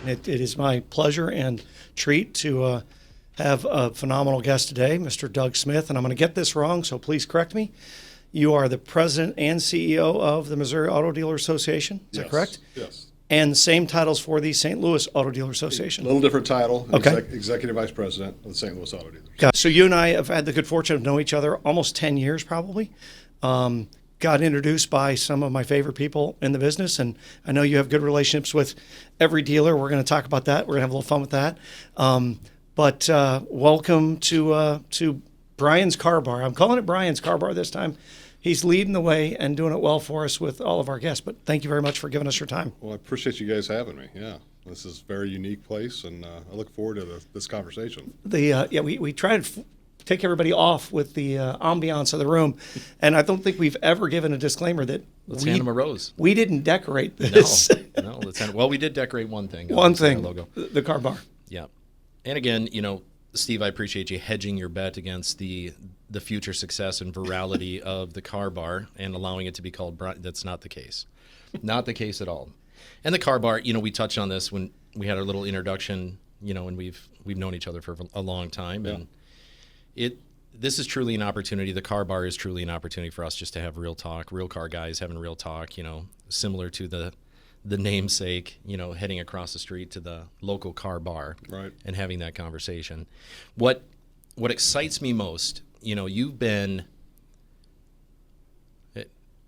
It is my pleasure and treat to have a phenomenal guest today, Mr. Doug Smith, and I'm going to get this wrong, so please correct me. You are the president and CEO of the Missouri Auto Dealer Association. Is that correct? Yes. And same titles for the St. Louis Auto Dealer Association. A little different title. Okay. Executive Vice President of the St. Louis Auto Dealers. Got it. So you and I have had the good fortune of knowing each other almost 10 years probably. Got introduced by some of my favorite people in the business, and I know you have good relationships with every dealer. We're going to talk about that. We're going to have a little fun with that. But welcome to Brian's Car Bar. I'm calling it Brian's Car Bar this time. He's leading the way and doing it well for us with all of our guests. But thank you very much for giving us your time. Well, I appreciate you guys having me. Yeah, this is a very unique place, and I look forward to this conversation. We try to take everybody off with the ambiance of the room, and I don't think we've ever given a disclaimer that let's hand them a rose. We didn't decorate this. No. Well, we did decorate one thing. One thing, logo. The car bar. Yeah, and again, Steve, I appreciate you hedging your bet against the future success and virality of the car bar and allowing it to be called Brian. That's not the case. Not the case at all. And the car bar, we touched on this when we had our little introduction, and we've known each other for a long time. Yeah. And this is truly an opportunity. The car bar is truly an opportunity for us just to have real talk, real car guys having real talk, similar to the namesake, heading across the street to the local car bar, right, and having that conversation. What excites me most, you've been,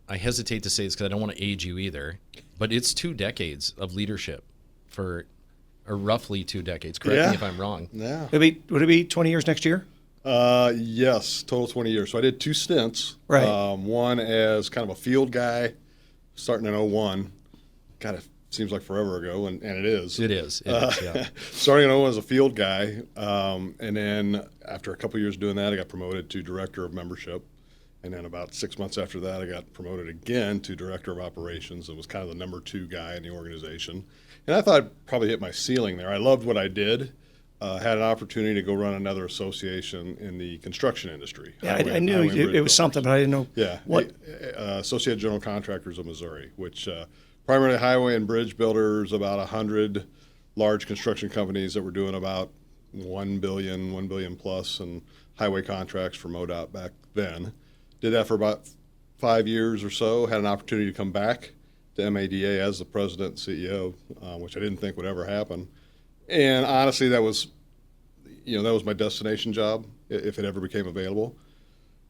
I hesitate to say this because I don't want to age you either, but it's 2 decades of leadership or roughly 2 decades. Correct me if I'm wrong. Yeah. Would it be 20 years next year? Yes, total 20 years. So I did 2 stints. Right. One as kind of a field guy, starting in 01. God, it seems like forever ago, and it is. It is, yeah. Starting in 01 as a field guy, and then after a couple years doing that, I got promoted to director of membership. And then about 6 months after that, I got promoted again to director of operations and was kind of the number 2 guy in the organization. And I thought I'd probably hit my ceiling there. I loved what I did. Had an opportunity to go run another association in the construction industry. Yeah, I knew it was something, but I didn't know. Yeah, what. Associated General Contractors of Missouri, which primarily highway and bridge builders, about 100 large construction companies that were doing about $1 billion plus in highway contracts for MoDOT back then. Did that for about 5 years or so. Had an opportunity to come back to MADA as the president and CEO, which I didn't think would ever happen. And honestly, that was my destination job if it ever became available.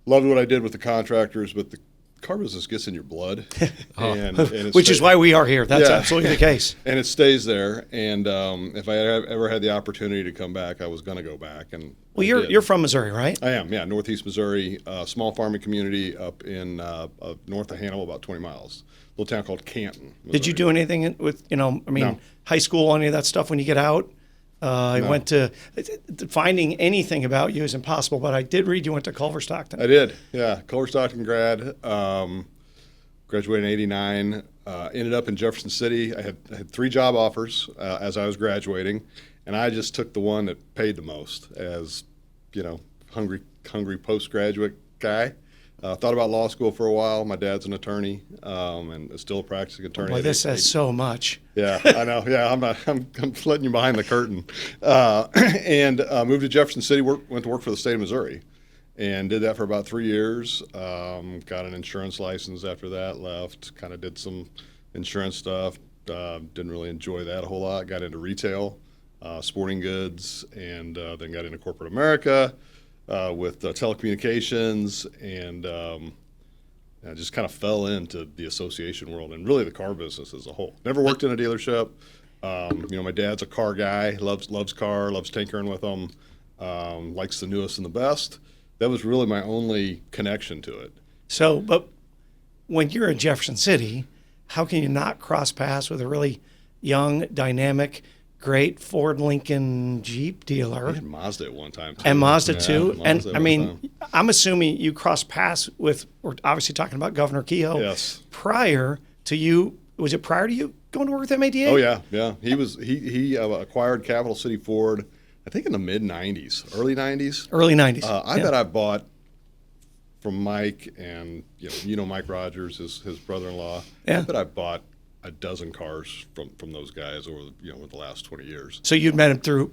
Loved what I did with the contractors, but the car business gets in your blood. and which is why we are here. That's absolutely the case. And it stays there. And if I ever had the opportunity to come back, I was going to go back. And well, you're from Missouri, right? I am, yeah, northeast Missouri, small farming community up in north of Hannibal, about 20 miles. Little town called Canton, Missouri. Did you do anything with, No. high school, any of that stuff when you get out? I No. went to, finding anything about you is impossible, but I did read you went to Culver Stockton. I did, yeah. Culver Stockton grad, graduated in '89, ended up in Jefferson City. I had 3 job offers as I was graduating, and I just took the one that paid the most as, hungry postgraduate guy. Thought about law school for a while. My dad's an attorney and is still a practicing attorney. Boy, this says so much. Yeah, I know. Yeah, I'm letting you behind the curtain. And moved to Jefferson City. Went to work for the state of Missouri, and did that for about 3 years. Got an insurance license after that. Left. Kind of did some insurance stuff. Didn't really enjoy that a whole lot. Got into retail, sporting goods, and then got into corporate America. With telecommunications, and I just kind of fell into the association world and really the car business as a whole. Never worked in a dealership. My dad's a car guy, loves tinkering with them, likes the newest and the best. That was really my only connection to it. So, but when you're in Jefferson City, how can you not cross paths with a really young, dynamic, great Ford Lincoln Jeep dealer? I had Mazda at one time too. And Mazda too. Mazda and I'm assuming you crossed paths with, we're obviously talking about Governor Kehoe. Yes. Prior to you, was it prior to you going to work with MADA? Oh yeah. He acquired Capital City Ford, I think in the mid '90s, early '90s. Early '90s. I bet I bought from Mike and Mike Rogers, his brother-in-law. Yeah. I bet I bought a dozen cars from those guys over the last 20 years. So you'd met him through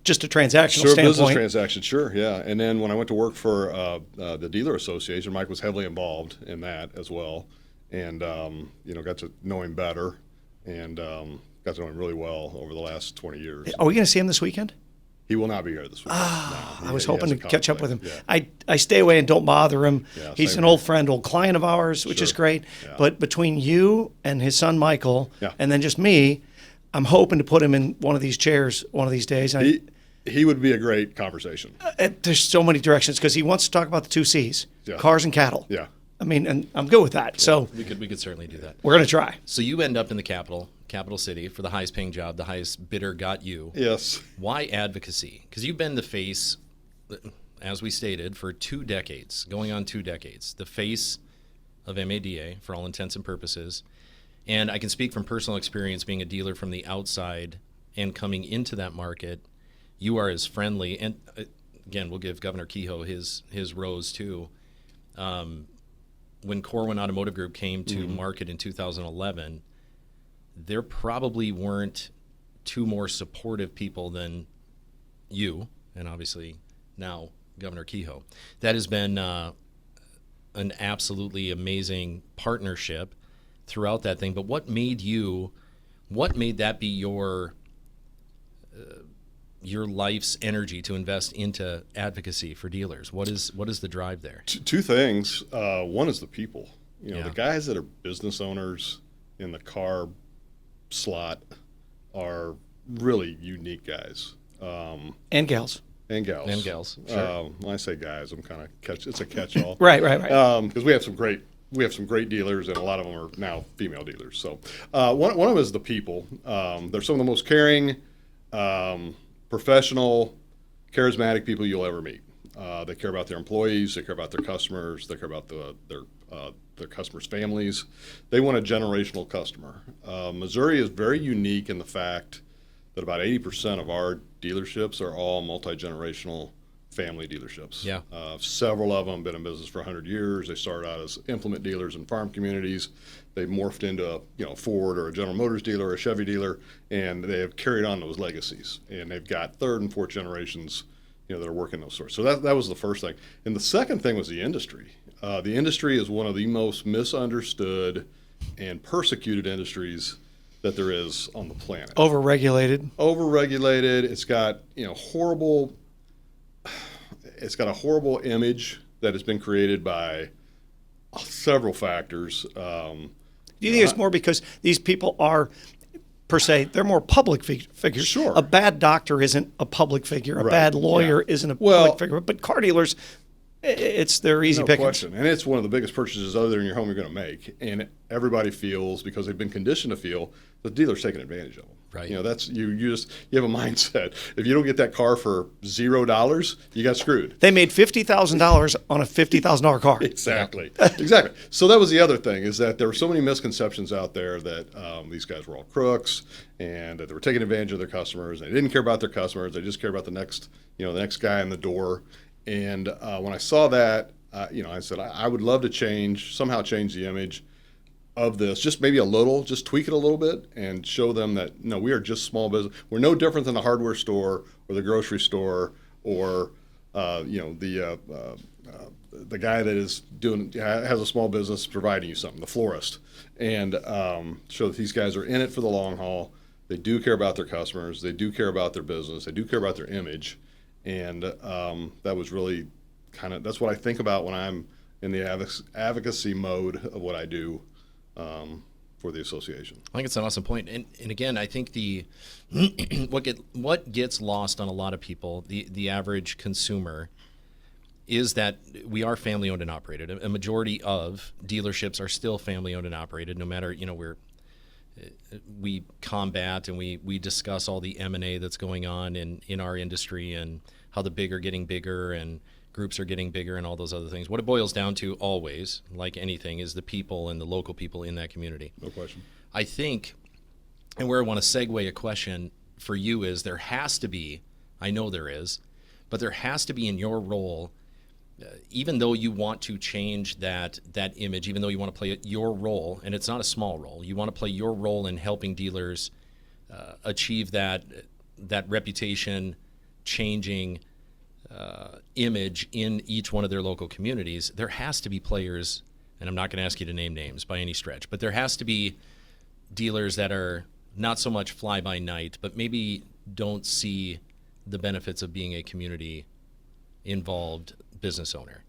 just a transactional Sure, standpoint. business transaction, sure, yeah. And then when I went to work for the dealer association, Mike was heavily involved in that as well, and got to know him better, and got to know him really well over the last 20 years. Are we going to see him this weekend? He will not be here this week. I was hoping to catch up with him. Yeah. I stay away and don't bother him. Yeah, He's same an here. old friend, old client of ours, which is Sure. great. Yeah. But between you and his son Michael, Yeah. and then just me, I'm hoping to put him in one of these chairs one of these days. He would be a great conversation. There's so many directions because he wants to talk about the 2 C's, Yeah. cars and cattle. Yeah. I mean, and I'm good with that. So We could certainly do that. we're going to try. So you end up in the capital city for the highest paying job. The highest bidder got you. Yes. Why advocacy? Because you've been the face, as we stated, for 2 decades, going on 2 decades, the face of MADA for all intents and purposes. And I can speak from personal experience being a dealer from the outside and coming into that market. You are as friendly, and again, we'll give Governor Kehoe his rose too. When Corwin Automotive Group came to market in 2011, there probably weren't 2 more supportive people than you, and obviously now Governor Kehoe. That has been an absolutely amazing partnership throughout that thing. But what made that be your life's energy to invest into advocacy for dealers? What is the drive there? 2 things. One is the people. Yeah. The guys that are business owners in the car slot are really unique guys. And gals. And gals. And gals, sure. When I say guys, I'm kind of it's a catch-all. Right. Because we have some great dealers, and a lot of them are now female dealers. So one of them is the people. They're some of the most caring, professional, charismatic people you'll ever meet. They care about their employees. They care about their customers. They care about their customers' families. They want a generational customer. Missouri is very unique in the fact that about 80% of our dealerships are all multi-generational family dealerships. Yeah. Several of them have been in business for 100 years. They started out as implement dealers in farm communities. They've morphed into a Ford or a General Motors dealer or a Chevy dealer, and they have carried on those legacies. And they've got 3rd and 4th generations that are working those sorts. So that was the first thing. And the second thing was the industry. The industry is one of the most misunderstood and persecuted industries that there is on the planet. Overregulated. It's got horrible. It's got a horrible image that has been created by several factors. Do you think it's more because these people are, per se, they're more public figures? Sure. A bad doctor isn't a public figure. A Right, bad lawyer yeah. isn't a Well- public figure. But car dealers, they're easy No pickings. question. And it's one of the biggest purchases other than your home you're going to make. And everybody feels, because they've been conditioned to feel, the dealer's taking advantage of them. Right. That's you have a mindset. If you don't get that car for $0, you got screwed. They made $50,000 on a $50,000 car. Exactly. Exactly. So that was the other thing, is that there were so many misconceptions out there that these guys were all crooks and that they were taking advantage of their customers. They didn't care about their customers. They just cared about the next guy in the door. And when I saw that, I said, I would love to somehow change the image of this, just maybe a little, just tweak it a little bit and show them that, no, we are just small business. We're no different than the hardware store or the grocery store or, the guy that has a small business providing you something, the florist, and show that these guys are in it for the long haul. They do care about their customers. They do care about their business. They do care about their image. And that was really that's what I think about when I'm in the advocacy mode of what I do for the association. I think it's an awesome point. And again, I think what gets lost on a lot of people, the average consumer, is that we are family owned and operated. A majority of dealerships are still family owned and operated, no matter, we combat and we discuss all the M&A that's going on in our industry and how the big are getting bigger and groups are getting bigger and all those other things. What it boils down to always, like anything, is the people and the local people in that community. No question. I think, and where I want to segue a question for you is, there has to be, I know there is, but there has to be in your role even though you want to change that image, even though you want to play your role, and it's not a small role, you want to play your role in helping dealers achieve that reputation changing image in each one of their local communities. There has to be players, and I'm not going to ask you to name names by any stretch, but there has to be dealers that are not so much fly by night, but maybe don't see the benefits of being a community involved business owner.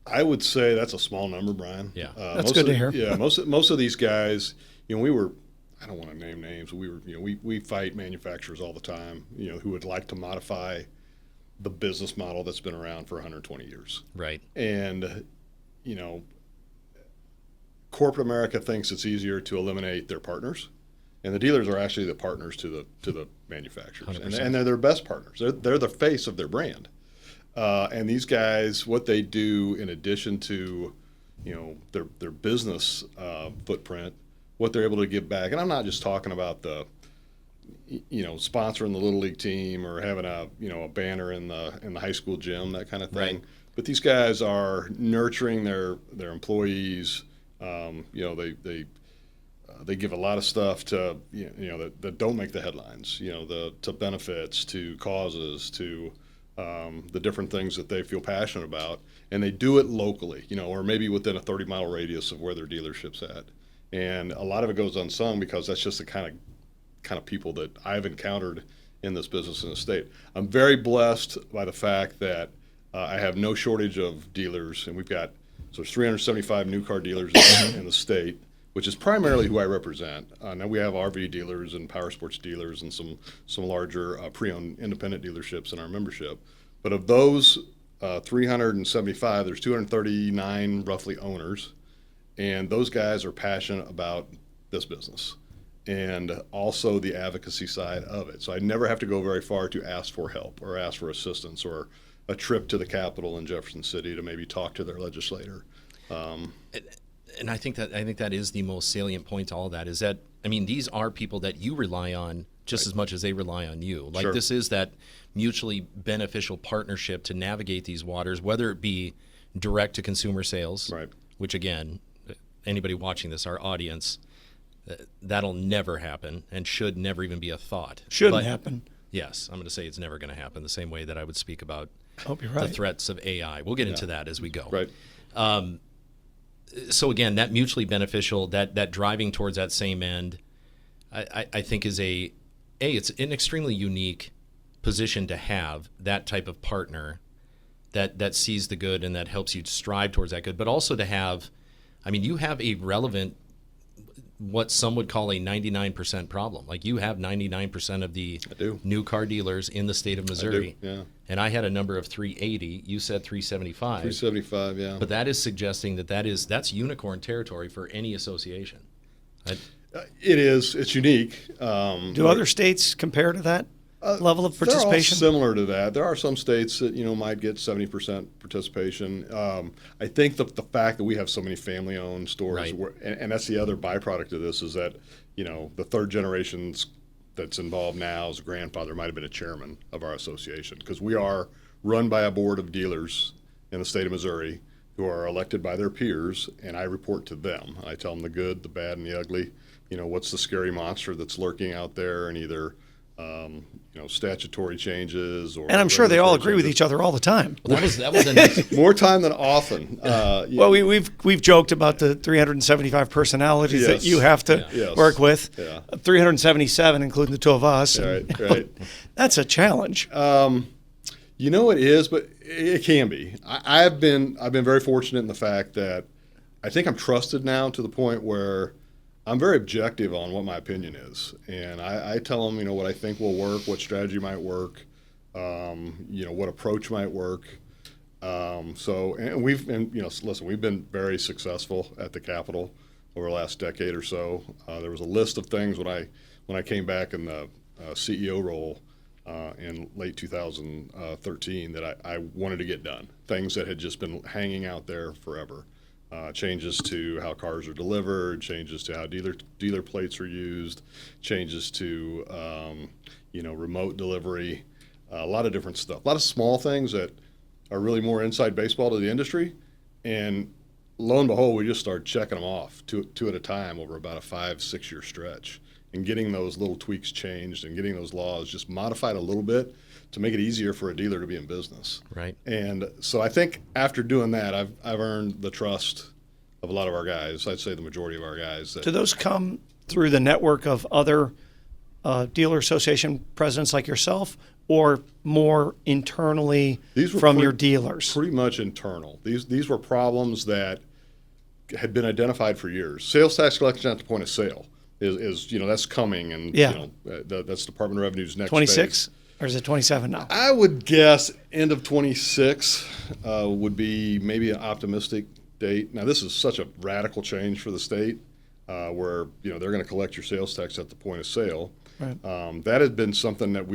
I would say that's a small number, Brian. Yeah. That's good to hear. Yeah, most of these guys, we were, I don't want to name names, but we were, we fight manufacturers all the time, who would like to modify the business model that's been around for 120 years. Right. And, corporate America thinks it's easier to eliminate their partners, and the dealers are actually the partners to the manufacturers, and they're their best partners. They're the face of their brand. And these guys, what they do in addition to, their business footprint, what they're able to give back. And I'm not just talking about the, sponsoring the little league team or having a banner in the high school gym, that kind of thing. Right. But these guys are nurturing their employees. They give a lot of stuff to that don't make the headlines. To benefits, to causes, to the different things that they feel passionate about, and they do it locally, or maybe within a 30-mile radius of where their dealership's at. And a lot of it goes unsung because that's just the kind of people that I've encountered in this business in the state. I'm very blessed by the fact that I have no shortage of dealers, and there's 375 new car dealers in the state, which is primarily who I represent. Now we have RV dealers and power sports dealers and some larger pre-owned independent dealerships in our membership. But of those 375, there's 239 roughly owners, and those guys are passionate about this business and also the advocacy side of it. So I never have to go very far to ask for help or ask for assistance or a trip to the Capitol in Jefferson City to maybe talk to their legislator. And I think that is the most salient point to all that, is that, these are people that you rely on just as much as they rely on you. Like, Sure. This is that mutually beneficial partnership to navigate these waters, whether it be direct to consumer sales, Right. which again, anybody watching this, our audience, that'll never happen and should never even be a thought. Shouldn't happen. Yes, I'm going to say it's never going to happen, the same way that I would speak about Hope you're the right. threats of AI. We'll get into that as we go. Right. So again, that mutually beneficial, that driving towards that same end, I think is it's an extremely unique position to have, that type of partner that sees the good and that helps you strive towards that good, but also to have, you have a relevant, what some would call a 99% problem. Like, you have 99% of the new car dealers in the state of Missouri. I do, yeah. And I had a number of 380. You said 375. 375, yeah. But that is suggesting that's unicorn territory for any association. It is. It's unique. Do other states compare to that level of participation? They're all similar to that. There are some states that might get 70% participation. I think the fact that we have so many family-owned stores, Right. and that's the other byproduct of this, is that the third generations that's involved now, as a grandfather, might have been a chairman of our association, because we are run by a board of dealers in the state of Missouri who are elected by their peers, and I report to them. I tell them the good, the bad, and the ugly. What's the scary monster that's lurking out there, and either statutory changes or. And I'm sure they all agree with each other all the time. Well, that was a nice, More time than often. Well, we've joked about the 375 personalities that you have to work with. Yeah. 377, including the two of us. Right. That's a challenge. It is, but it can be. I've been very fortunate in the fact that I think I'm trusted now to the point where I'm very objective on what my opinion is, and I tell them, what I think will work, what strategy might work, what approach might work. Listen, we've been very successful at the Capitol over the last decade or so. There was a list of things when I came back in the CEO role in late 2013 that I wanted to get done. Things that had just been hanging out there forever. Changes to how cars are delivered, changes to how dealer plates are used, changes to remote delivery, a lot of different stuff, a lot of small things that are really more inside baseball to the industry. And lo and behold, we just started checking them off two at a time over about a 5-6 year stretch, and getting those little tweaks changed and getting those laws just modified a little bit to make it easier for a dealer to be in business. Right. And so I think after doing that, I've earned the trust of a lot of our guys. I'd say the majority of our guys. Do those come through the network of other dealer association presidents like yourself, or more internally from your dealers? Pretty much internal. These were problems that had been identified for years. Sales tax collection at the point of sale is that's coming, and that's Department of Revenue's next 26, phase. or is it 27 now? I would guess end of 26 would be maybe an optimistic date. Now, this is such a radical change for the state, where they're going to collect your sales tax at the point of sale. Right. That has been something that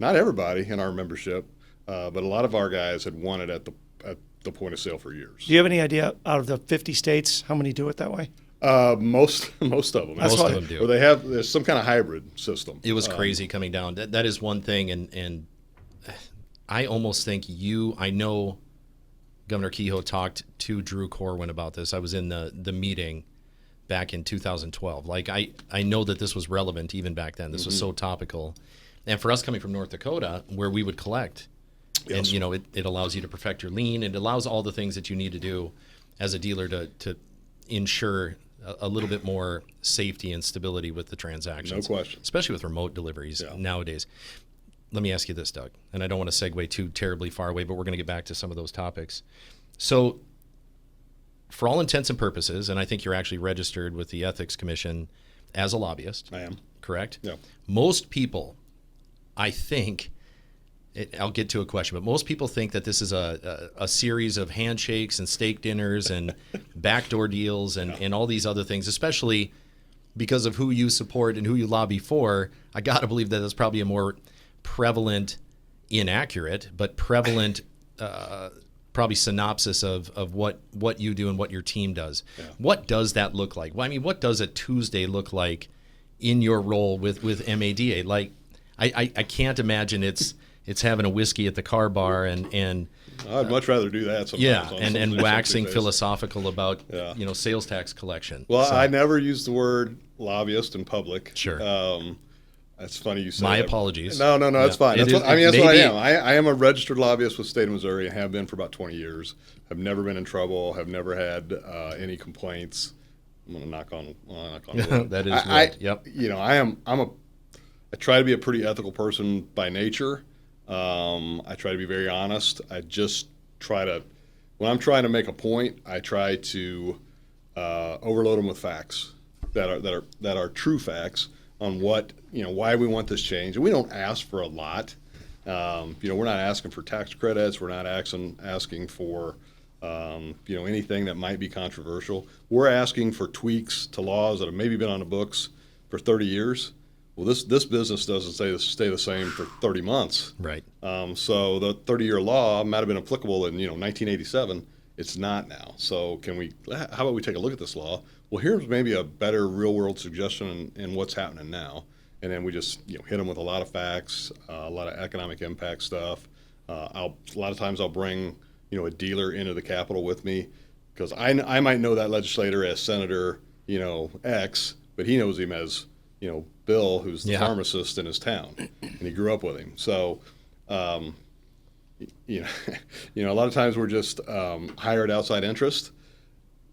not everybody in our membership, but a lot of our guys had wanted at the point of sale for years. Do you have any idea, out of the 50 states, how many do it that way? Most of them. Most of them do. Or there's some kind of hybrid system. It was crazy coming down. That is one thing, and I almost think I know Governor Kehoe talked to Drew Corwin about this. I was in the meeting back in 2012. Like, I know that this was relevant even back then. This was so topical. And for us coming from North Dakota, where we would collect, Yes. and it allows you to perfect your lien. It allows all the things that you need to do as a dealer to ensure a little bit more safety and stability with the transactions. No question. Especially with remote deliveries nowadays. Let me ask you this, Doug, and I don't want to segue too terribly far away, but we're going to get back to some of those topics. So, for all intents and purposes, and I think you're actually registered with the Ethics Commission as a lobbyist. I am. Correct? Yeah. Most people, I think, I'll get to a question, but most people think that this is a series of handshakes and steak dinners and backdoor deals and all these other things, especially because of who you support and who you lobby for. I got to believe that that's probably a more prevalent, inaccurate, but prevalent probably synopsis of what you do and what your team does. Yeah. What does that look like? Well, I mean, what does a Tuesday look like in your role with MADA? Like, I can't imagine it's having a whiskey at the car bar and I'd much rather do that sometimes. Yeah, and waxing philosophical about sales tax collection. Well, I never use the word lobbyist in public. Sure. That's funny you say My that. apologies. No, that's fine. That's what I am. I am a registered lobbyist with the state of Missouri and have been for about 20 years. Have never been in trouble. Have never had any complaints. I'm going to knock on wood. That is right. Yep. I try to be a pretty ethical person by nature. I try to be very honest. I just try to, when I'm trying to make a point, I try to overload them with facts that are true facts on why we want this change. And we don't ask for a lot. We're not asking for tax credits. We're not asking for anything that might be controversial. We're asking for tweaks to laws that have maybe been on the books for 30 years. Well, this business doesn't stay the same for 30 months. Right. So the 30-year law might have been applicable in 1987. It's not now. So how about we take a look at this law? Well, here's maybe a better real-world suggestion in what's happening now. And then we just hit them with a lot of facts, a lot of economic impact stuff. A lot of times I'll bring a dealer into the Capitol with me, because I might know that legislator as Senator X, but he knows him as Bill, who's the pharmacist in his town, and he grew up with him. So, a lot of times we're just hired outside interest,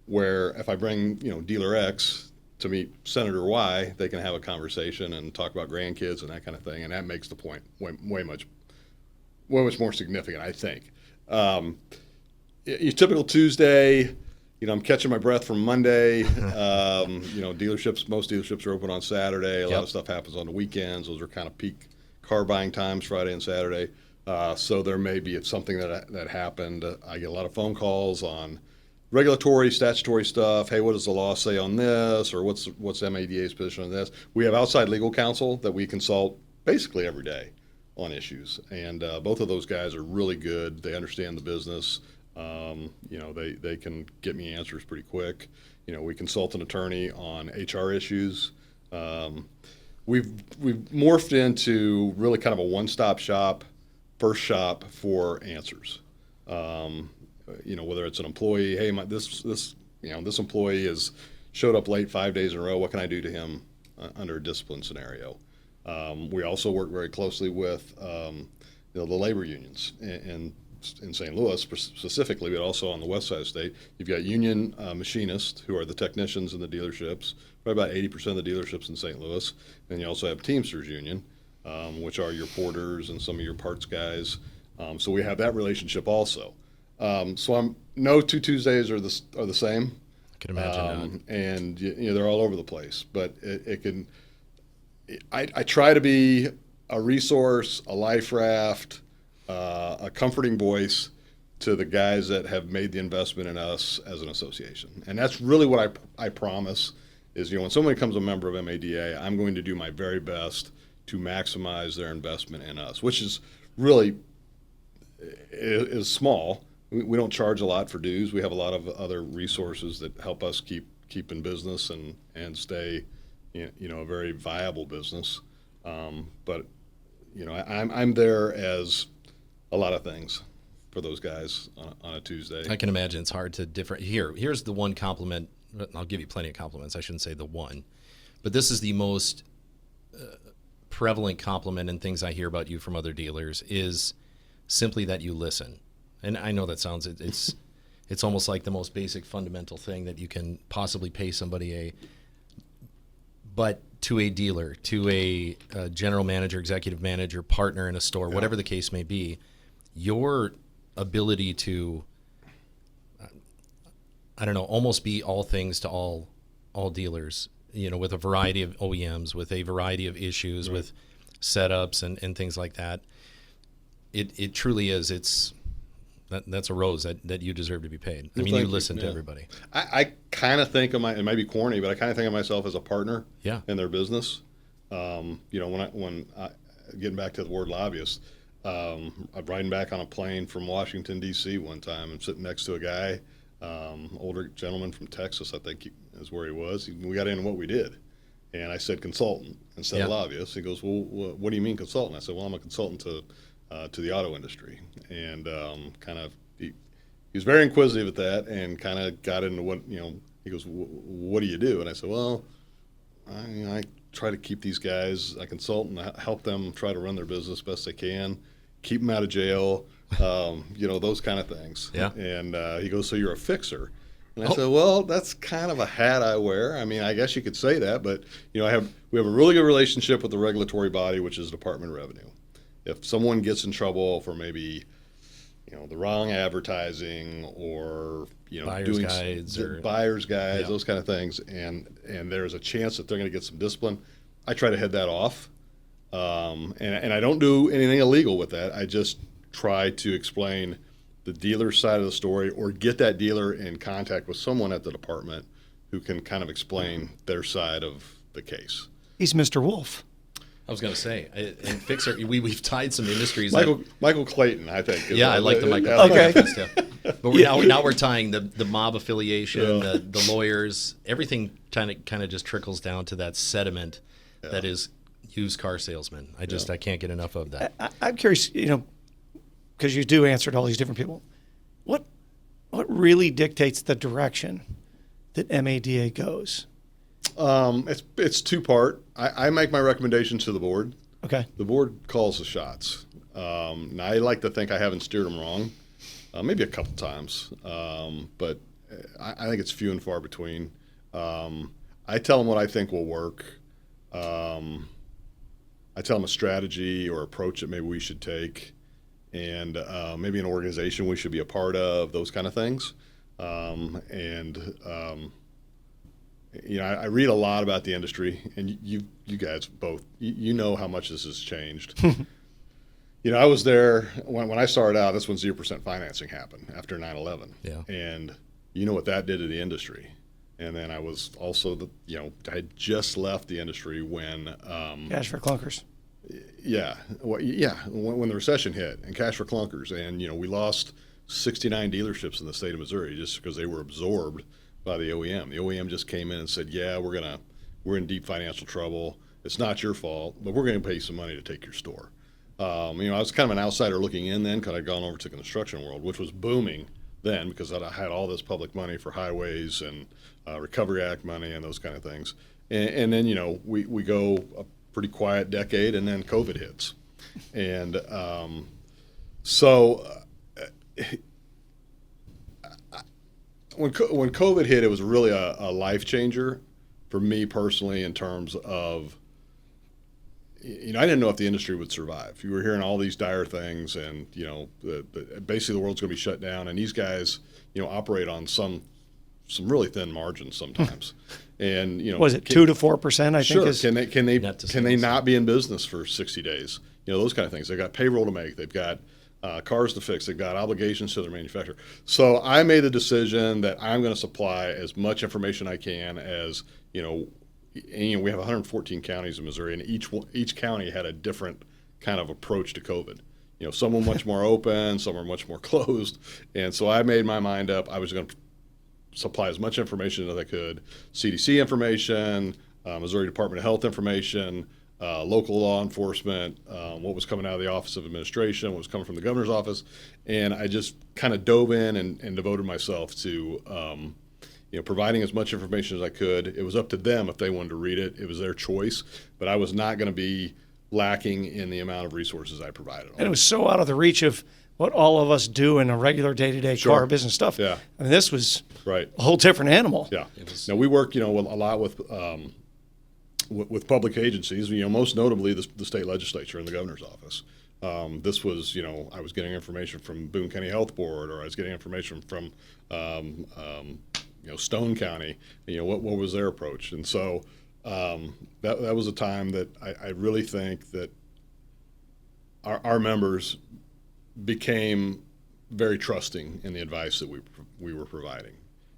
where if I bring dealer X to meet Senator Y, they can have a conversation and talk about grandkids and that kind of thing, and that makes the point way much more significant, I think. Your typical Tuesday. I'm catching my breath from Monday. Most dealerships are open on Saturday. A lot of stuff happens on the weekends. Those are kind of peak car buying times, Friday and Saturday. So there may be something that happened. I get a lot of phone calls on regulatory, statutory stuff. Hey, what does the law say on this? Or what's MADA's position on this? We have outside legal counsel that we consult basically every day on issues. And both of those guys are really good. They understand the business. They can get me answers pretty quick. We consult an attorney on HR issues. We've morphed into really kind of a one-stop shop, first shop for answers. Whether it's an employee, hey, this employee has showed up late 5 days in a row. What can I do to him under a discipline scenario? We also work very closely with the labor unions in St. Louis specifically, but also on the west side of the state. You've got union machinists who are the technicians in the dealerships, probably about 80% of the dealerships in St. Louis. Then you also have Teamsters Union, which are your porters and some of your parts guys. So we have that relationship also. So no 2 Tuesdays are the same. I can imagine that. And they're all over the place. But it can. I try to be a resource, a life raft, a comforting voice to the guys that have made the investment in us as an association. And that's really what I promise is, when somebody becomes a member of MADA, I'm going to do my very best to maximize their investment in us, which is really is small. We don't charge a lot for dues. We have a lot of other resources that help us keep in business and stay, a very viable business. But I'm there as a lot of things for those guys on a Tuesday. I can imagine it's hard to Here's the one compliment. I'll give you plenty of compliments. I shouldn't say the one, but this is the most prevalent compliment and things I hear about you from other dealers is simply that you listen. And I know that sounds it's almost like the most basic fundamental thing that you can possibly pay somebody but to a dealer, to a general manager, executive manager, partner in a store, whatever the case may be, your ability to, almost be all things to all dealers, with a variety of OEMs, with a variety of issues, with setups and things like that. It truly is. That's a rose that you deserve to be paid. I mean, you listen to everybody. I kind of think of it might be corny, but I kind of think of myself as a partner in their business. When getting back to the word lobbyist, I'm riding back on a plane from Washington, D.C. one time. I'm sitting next to a guy, older gentleman from Texas, I think is where he was. We got into what we did. And I said consultant instead of lobbyist. He goes, well, what do you mean consultant? I said, well, I'm a consultant to the auto industry, and he was very inquisitive at that, and kind of got into what he goes, what do you do? And I said, well, I try to keep these guys, I consult and help them try to run their business best they can, keep them out of jail, those kind of things. Yeah. And he goes, so you're a fixer? And I said, well, that's kind of a hat I wear. I mean, I guess you could say that, but we have a really good relationship with the regulatory body, which is Department of Revenue. If someone gets in trouble for maybe, the wrong advertising or buyer's guides, those kind of things, and there's a chance that they're going to get some discipline, I try to head that off, and I don't do anything illegal with that. I just try to explain the dealer's side of the story, or get that dealer in contact with someone at the department who can kind of explain their side of the case. He's Mr. Wolf. I was going to say, and fixer, we've tied some industries. Michael Clayton, I think. I like the Michael Okay. Clayton stuff. But now we're tying the mob affiliation, the lawyers, everything kind of just trickles down to that sediment that is used car salesmen. I can't get enough of that. I'm curious, because you do answer to all these different people. What really dictates the direction that MADA goes? It's two-part. I make my recommendations to the board. Okay. The board calls the shots. Now I like to think I haven't steered them wrong, maybe a couple times, but I think it's few and far between. I tell them what I think will work. I tell them a strategy or approach that maybe we should take, and maybe an organization we should be a part of, those kind of things. I read a lot about the industry, and you guys both, you know how much this has changed. I was there when I started out. That's when 0% financing happened after 9/11. Yeah. And you know what that did to the industry. And then I was also I had just left the industry when Cash for clunkers. When the recession hit and cash for clunkers, and we lost 69 dealerships in the state of Missouri just because they were absorbed by the OEM. The OEM just came in and said, we're in deep financial trouble. It's not your fault, but we're going to pay you some money to take your store. I was kind of an outsider looking in then because I'd gone over to the construction world, which was booming then because I had all this public money for highways and Recovery Act money and those kind of things. And then, we go a pretty quiet decade, and then COVID hits. And when COVID hit, it was really a life changer for me personally in terms of, I didn't know if the industry would survive. You were hearing all these dire things, and basically the world's going to be shut down. And these guys, operate on some really thin margins sometimes. And was it 2 to 4%? I sure. think Can they not be in business for 60 days? Those kind of things. They've got payroll to make. They've got cars to fix. They've got obligations to their manufacturer. So I made the decision that I'm going to supply as much information I can as and we have 114 counties in Missouri, and each county had a different kind of approach to COVID. Some were much more open, some were much more closed, and so I made my mind up. I was going to supply as much information as I could: CDC information, Missouri Department of Health information, local law enforcement, what was coming out of the Office of Administration, what was coming from the governor's office, and I just kind of dove in and devoted myself to providing as much information as I could. It was up to them if they wanted to read it. It was their choice, but I was not going to be lacking in the amount of resources I provided. And it was so out of the reach of what all of us do in a regular day-to-day car business stuff. Yeah. I mean, this was right. a whole different animal. Yeah. Now we work, a lot with public agencies. Most notably the state legislature and the governor's office. This was, I was getting information from Boone County Health Board, or I was getting information from, Stone County. What was their approach? And so that was a time that I really think that our members became very trusting in the advice that we were providing.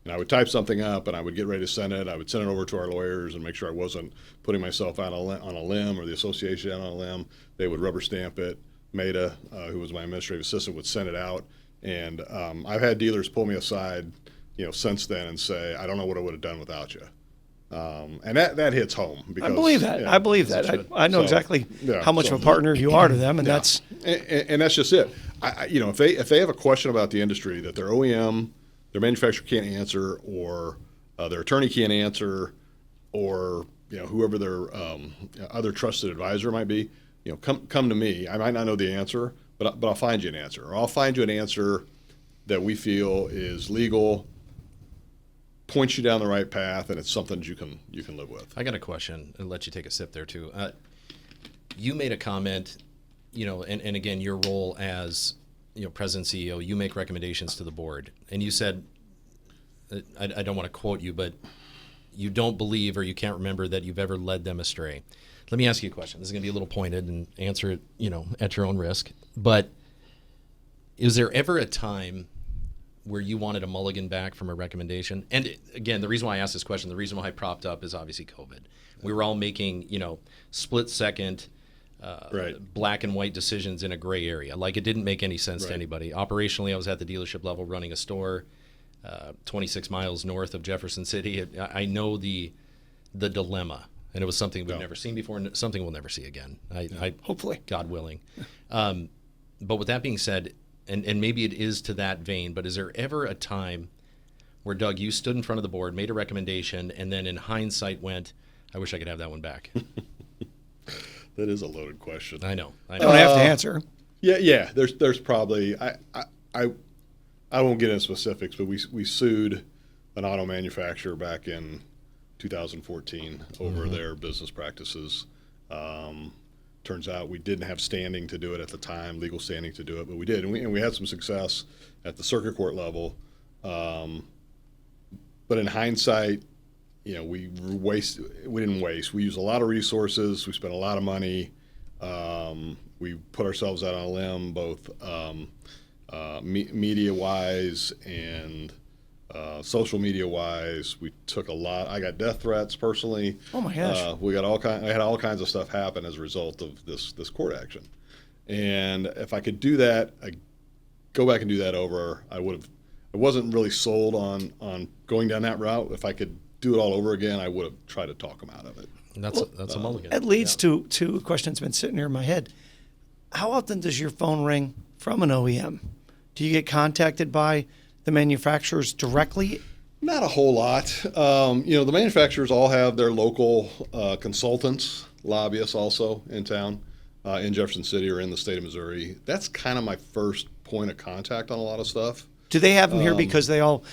And I would type something up, and I would get ready to send it. I would send it over to our lawyers and make sure I wasn't putting myself out on a limb or the association out on a limb. They would rubber stamp it. MADA, who was my administrative assistant, would send it out. And I've had dealers pull me aside, since then and say, I don't know what I would have done without you. And that hits home. Because, I believe that. Yeah, I believe that. I know exactly how much of a partner you are to them, and that's and that's just it. If they have a question about the industry that their OEM, their manufacturer can't answer, or their attorney can't answer, or whoever their other trusted advisor might be, come to me. I might not know the answer, but I'll find you an answer, or I'll find you an answer that we feel is legal, points you down the right path, and it's something you can live with. I got a question, and let you take a sip there too. You made a comment, and again, your role as president CEO, you make recommendations to the board, and you said, I don't want to quote you, but you don't believe or you can't remember that you've ever led them astray. Let me ask you a question. This is going to be a little pointed, and answer it, at your own risk. But is there ever a time where you wanted a mulligan back from a recommendation? And again, the reason why I asked this question, the reason why I propped up is obviously COVID. We were all making, split second, black and white decisions in a gray area. Like, it didn't make any sense to anybody. Operationally, I was at the dealership level running a store 26 miles north of Jefferson City. I know the dilemma, and it was something we've never seen before, and something we'll never see again. I hopefully, God willing. But with that being said, and maybe it is to that vein, but is there ever a time where, Doug, you stood in front of the board, made a recommendation, and then in hindsight went, I wish I could have that one back? That is a loaded question. I know. I don't have to answer. Yeah. There's probably I won't get into specifics, but we sued an auto manufacturer back in 2014 over their business practices. Turns out we didn't have standing to do it at the time, legal standing to do it, but we did, and we had some success at the circuit court level. But in hindsight, we didn't waste. We used a lot of resources. We spent a lot of money. We put ourselves out on a limb, both media-wise and social media-wise. We took a lot. I got death threats personally. Oh my gosh! I had all kinds of stuff happen as a result of this court action. And if I could do that, I'd go back and do that over. I would have. I wasn't really sold on going down that route. If I could do it all over again, I would have tried to talk them out of it. That's a mulligan. It leads to a question that's been sitting here in my head. how often does your phone ring from an OEM? Do you get contacted by the manufacturers directly? Not a whole lot. The manufacturers all have their local consultants, lobbyists also in town, in Jefferson City or in the state of Missouri. That's kind of my first point of contact on a lot of stuff. Do they have them here because they all,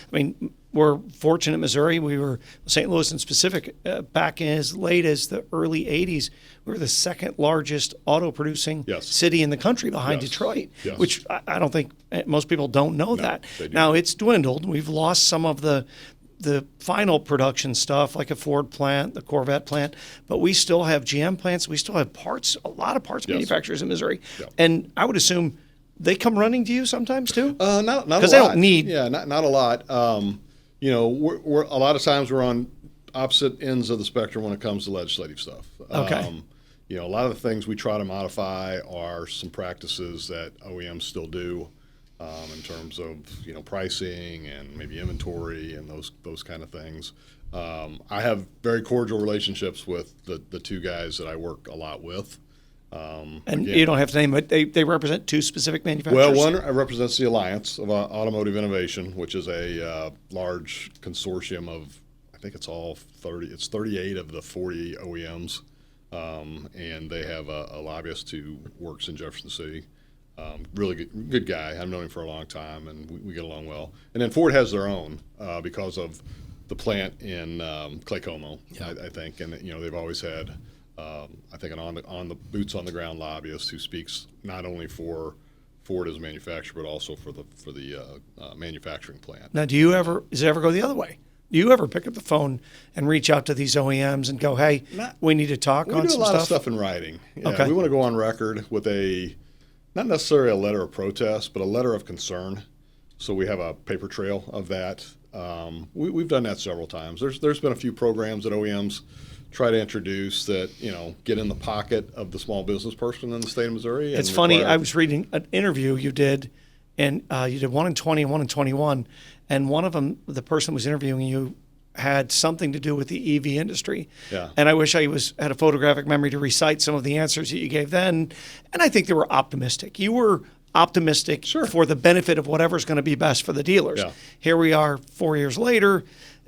we're fortunate in Missouri. We were, St. Louis in specific, back as late as the early 80s, we were the second largest auto producing city in the country behind Detroit, which I don't think most people don't know that. Now it's dwindled. We've lost some of the final production stuff like a Ford plant, the Corvette plant, but we still have GM plants. We still have parts, a lot of parts manufacturers in Missouri. And I would assume they come running to you sometimes too? Not a lot. Because they don't need. Yeah, not a lot. We're a lot of times we're on opposite ends of the spectrum when it comes to legislative stuff. Okay. A lot of the things we try to modify are some practices that OEMs still do in terms of pricing and maybe inventory and those kind of things. I have very cordial relationships with the two guys that I work a lot with. And you don't have to name it. They represent two specific manufacturers? Well, one represents the Alliance of Automotive Innovation, which is a large consortium of, I think it's 38 of the 40 OEMs. And they have a lobbyist who works in Jefferson City. Really good guy. I've known him for a long time, and we get along well. And then Ford has their own because of the plant in Clay Como, I think. And, they've always had I think an on the boots on the ground lobbyist who speaks not only for Ford as a manufacturer but also for the manufacturing plant. Now, does it ever go the other way? Do you ever pick up the phone and reach out to these OEMs and go, "Hey, we need to talk on some stuff"? We do a lot of stuff in writing. Yeah, okay. We want to go on record with not necessarily a letter of protest, but a letter of concern. So we have a paper trail of that. We've done that several times. There's been a few programs that OEMs try to introduce that, get in the pocket of the small business person in the state of Missouri. It's funny. I was reading an interview you did, and you did one in 20 and one in 21, and one of them, the person who was interviewing you, had something to do with the EV industry. Yeah. And I wish I had a photographic memory to recite some of the answers that you gave then, and I think they were optimistic. You were optimistic for the benefit of whatever's going to be best for the dealers. Yeah. Here we are 4 years later,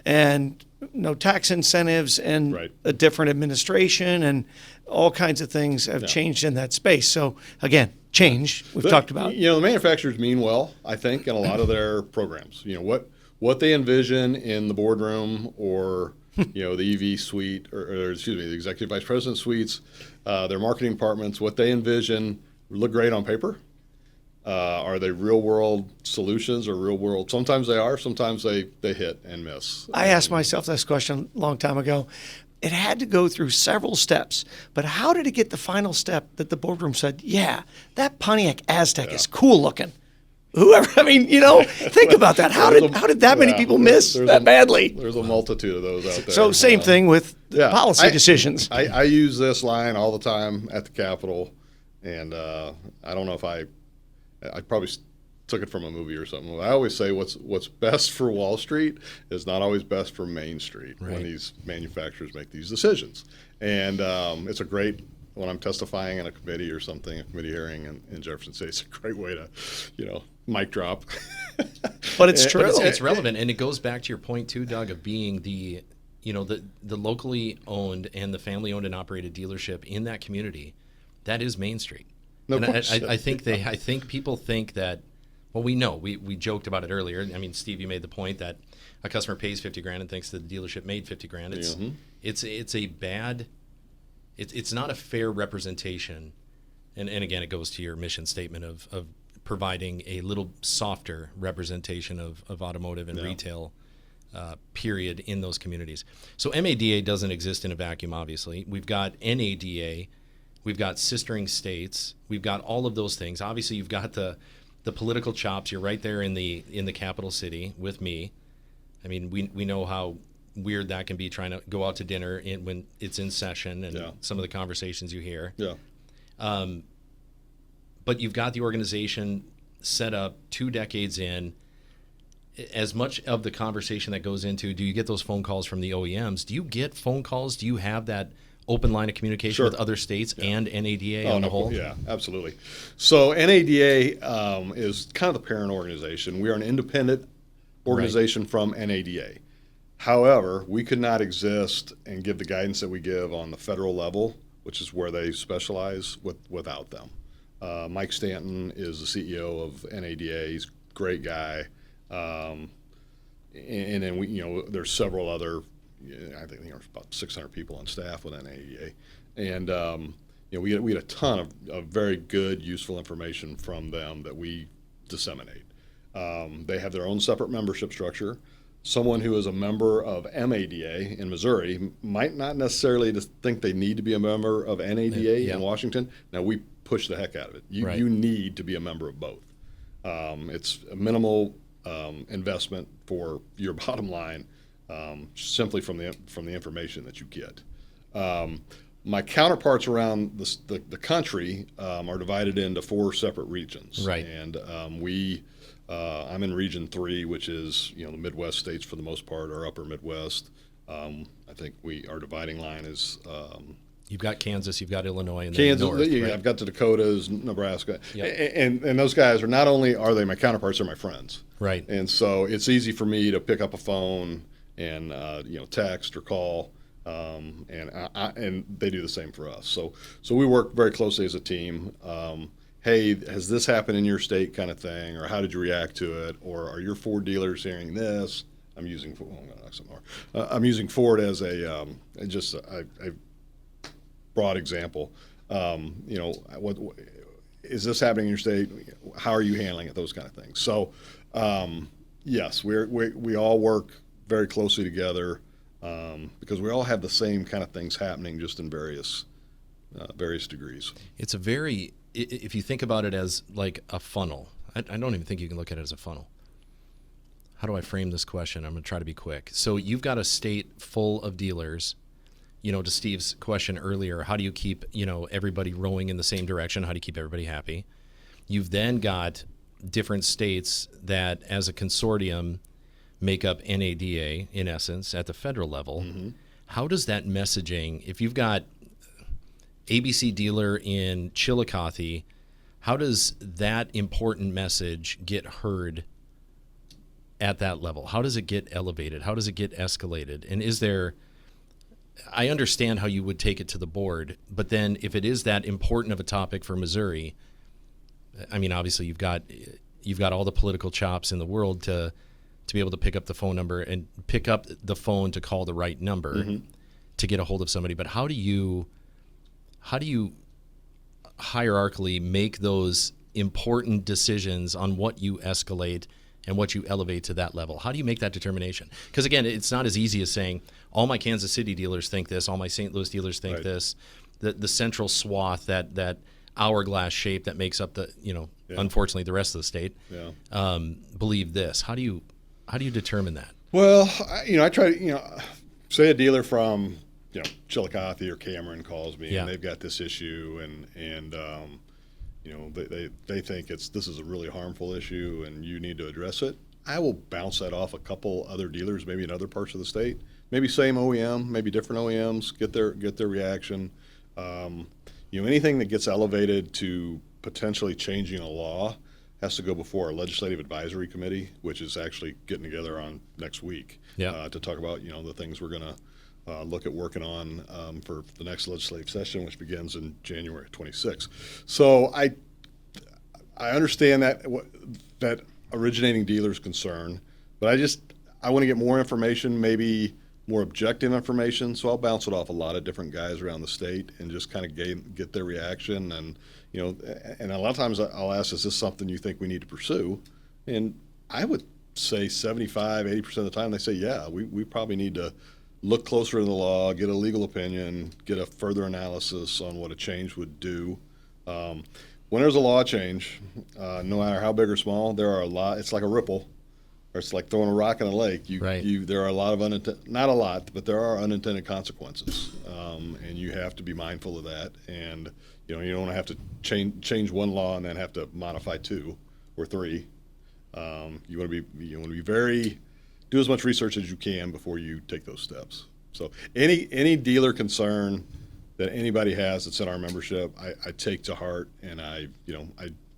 and no tax incentives and a different administration and all kinds of things have changed in that space. So again, change we've talked about. The manufacturers mean well, I think, in a lot of their programs. What they envision in the boardroom or the EV suite or excuse me, the executive vice president suites, their marketing departments, what they envision look great on paper. Are they real-world solutions or real-world? Sometimes they are. Sometimes they hit and miss. I asked myself this question a long time ago. It had to go through several steps, but how did it get the final step that the boardroom said, yeah, that Pontiac Aztek is cool looking? Whoever, think about that. How did that many people miss that badly? There's a multitude of those out there. So same thing with policy decisions. I use this line all the time at the Capitol, and I don't know if I probably took it from a movie or something. I always say what's best for Wall Street is not always best for Main Street when these manufacturers make these decisions. And it's a great, when I'm testifying in a committee or something, a committee hearing in Jefferson City, it's a great way to, mic drop. But it's true. But it's relevant, and it goes back to your point too, Doug, of being the locally owned and the family owned and operated dealership in that community. That is Main Street. No, and I think people think that. Well, we know we joked about it earlier. I mean, Steve, you made the point that a customer pays $50,000 and thinks that the dealership made $50,000. It's a bad. It's not a fair representation, and again, it goes to your mission statement of providing a little softer representation of automotive and retail. Period in those communities. So MADA doesn't exist in a vacuum. Obviously, we've got NADA. We've got sistering states. We've got all of those things. Obviously, you've got the political chops. You're right there in the capital city with me. I mean, we know how weird that can be trying to go out to dinner when it's in session and some of the conversations you hear. Yeah. But you've got the organization set up 2 decades in. As much of the conversation that goes into, do you get those phone calls from the OEMs? Do you get phone calls? Do you have that open line of communication Sure. with other states and NADA on the whole? Yeah, absolutely. So NADA is kind of the parent organization. We are an independent organization from NADA. However, we could not exist and give the guidance that we give on the federal level, which is where they specialize, without them. Mike Stanton is the CEO of NADA. He's a great guy. And then there's several other, I think there's about 600 people on staff with NADA. And, we had a ton of very good, useful information from them that we disseminate. They have their own separate membership structure. Someone who is a member of MADA in Missouri might not necessarily think they need to be a member of NADA in Washington. Now, we push the heck out of it. You need to be a member of both. It's a minimal investment for your bottom line, simply from the information that you get. My counterparts around the country are divided into 4 separate regions. Right. And I'm in Region 3, which is the Midwest states for the most part, or Upper Midwest. I think our dividing line is You've got Kansas, you've got Illinois, and Kansas. then north, right? I've got the Dakotas, Nebraska, Yep. and those guys are not only are they my counterparts, they're my friends. Right. And so it's easy for me to pick up a phone and text or call, and they do the same for us. So we work very closely as a team. Hey, has this happened in your state, kind of thing, or how did you react to it, or are your Ford dealers hearing this? I'm using Ford as a broad example. What is this happening in your state? How are you handling it? Those kind of things. So, yes, we all work very closely together because we all have the same kind of things happening, just in various degrees. It's if you think about it as like a funnel, I don't even think you can look at it as a funnel. How do I frame this question? I'm going to try to be quick. So you've got a state full of dealers. To Steve's question earlier, how do you keep, everybody rowing in the same direction? How do you keep everybody happy? You've then got different states that, as a consortium, make up NADA, in essence, at the federal level. Mm-hmm. How does that messaging, if you've got ABC dealer in Chillicothe, how does that important message get heard at that level? How does it get elevated? How does it get escalated? And I understand how you would take it to the board, but then if it is that important of a topic for Missouri, I mean, obviously you've got all the political chops in the world to be able to pick up the phone number and pick up the phone to call the right number mm-hmm. to get a hold of somebody. But how do you hierarchically make those important decisions on what you escalate and what you elevate to that level? How do you make that determination? Because again, it's not as easy as saying all my Kansas City dealers think this, all my St. Louis dealers think right. this. The central swath, that hourglass shape that makes up unfortunately the rest of the state, believe this. How do you determine that? Well, I try to say a dealer from Chillicothe or Cameron calls me and they've got this issue and they think this is a really harmful issue and you need to address it. I will bounce that off a couple other dealers, maybe in other parts of the state, maybe same OEM, maybe different OEMs, get their reaction. Anything that gets elevated to potentially changing a law has to go before our legislative advisory committee, which is actually getting together on next week to talk about the things we're going to look at working on for the next legislative session, which begins in January 26th. So I understand that originating dealer's concern, but I want to get more information, maybe more objective information. So I'll bounce it off a lot of different guys around the state and just kind of get their reaction. And and a lot of times I'll ask, is this something you think we need to pursue? And I would say 75-80% of the time they say, yeah, we probably need to look closer in the law, get a legal opinion, get a further analysis on what a change would do. When there's a law change, no matter how big or small, there are a lot. It's like a ripple, or it's like throwing a rock in a lake. There are a lot of not a lot, but there are unintended consequences, and you have to be mindful of that. And you don't have to change one law and then have to modify 2 or 3. You want to be do as much research as you can before you take those steps. So any dealer concern, that anybody has that's in our membership, I take to heart, and I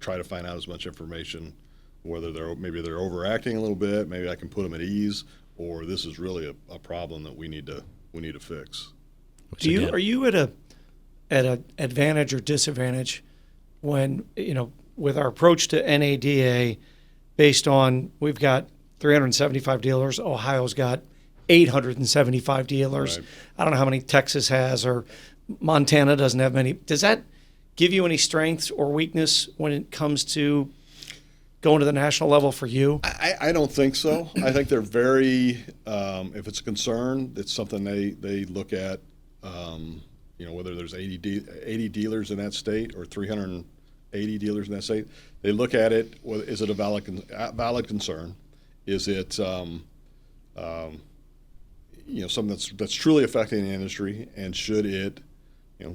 try to find out as much information, whether maybe they're overacting a little bit, maybe I can put them at ease, or this is really a problem that we need to fix. Are you at an advantage or disadvantage when, with our approach to NADA based on we've got 375 dealers, Ohio's got 875 dealers. Right. I don't know how many Texas has, or Montana doesn't have many. Does that give you any strengths or weakness when it comes to going to the national level for you? I don't think so. I think they're very, if it's a concern, it's something they look at, whether there's 80 dealers in that state or 380 dealers in that state. They look at it, is it a valid concern? Is it something that's truly affecting the industry, and should it,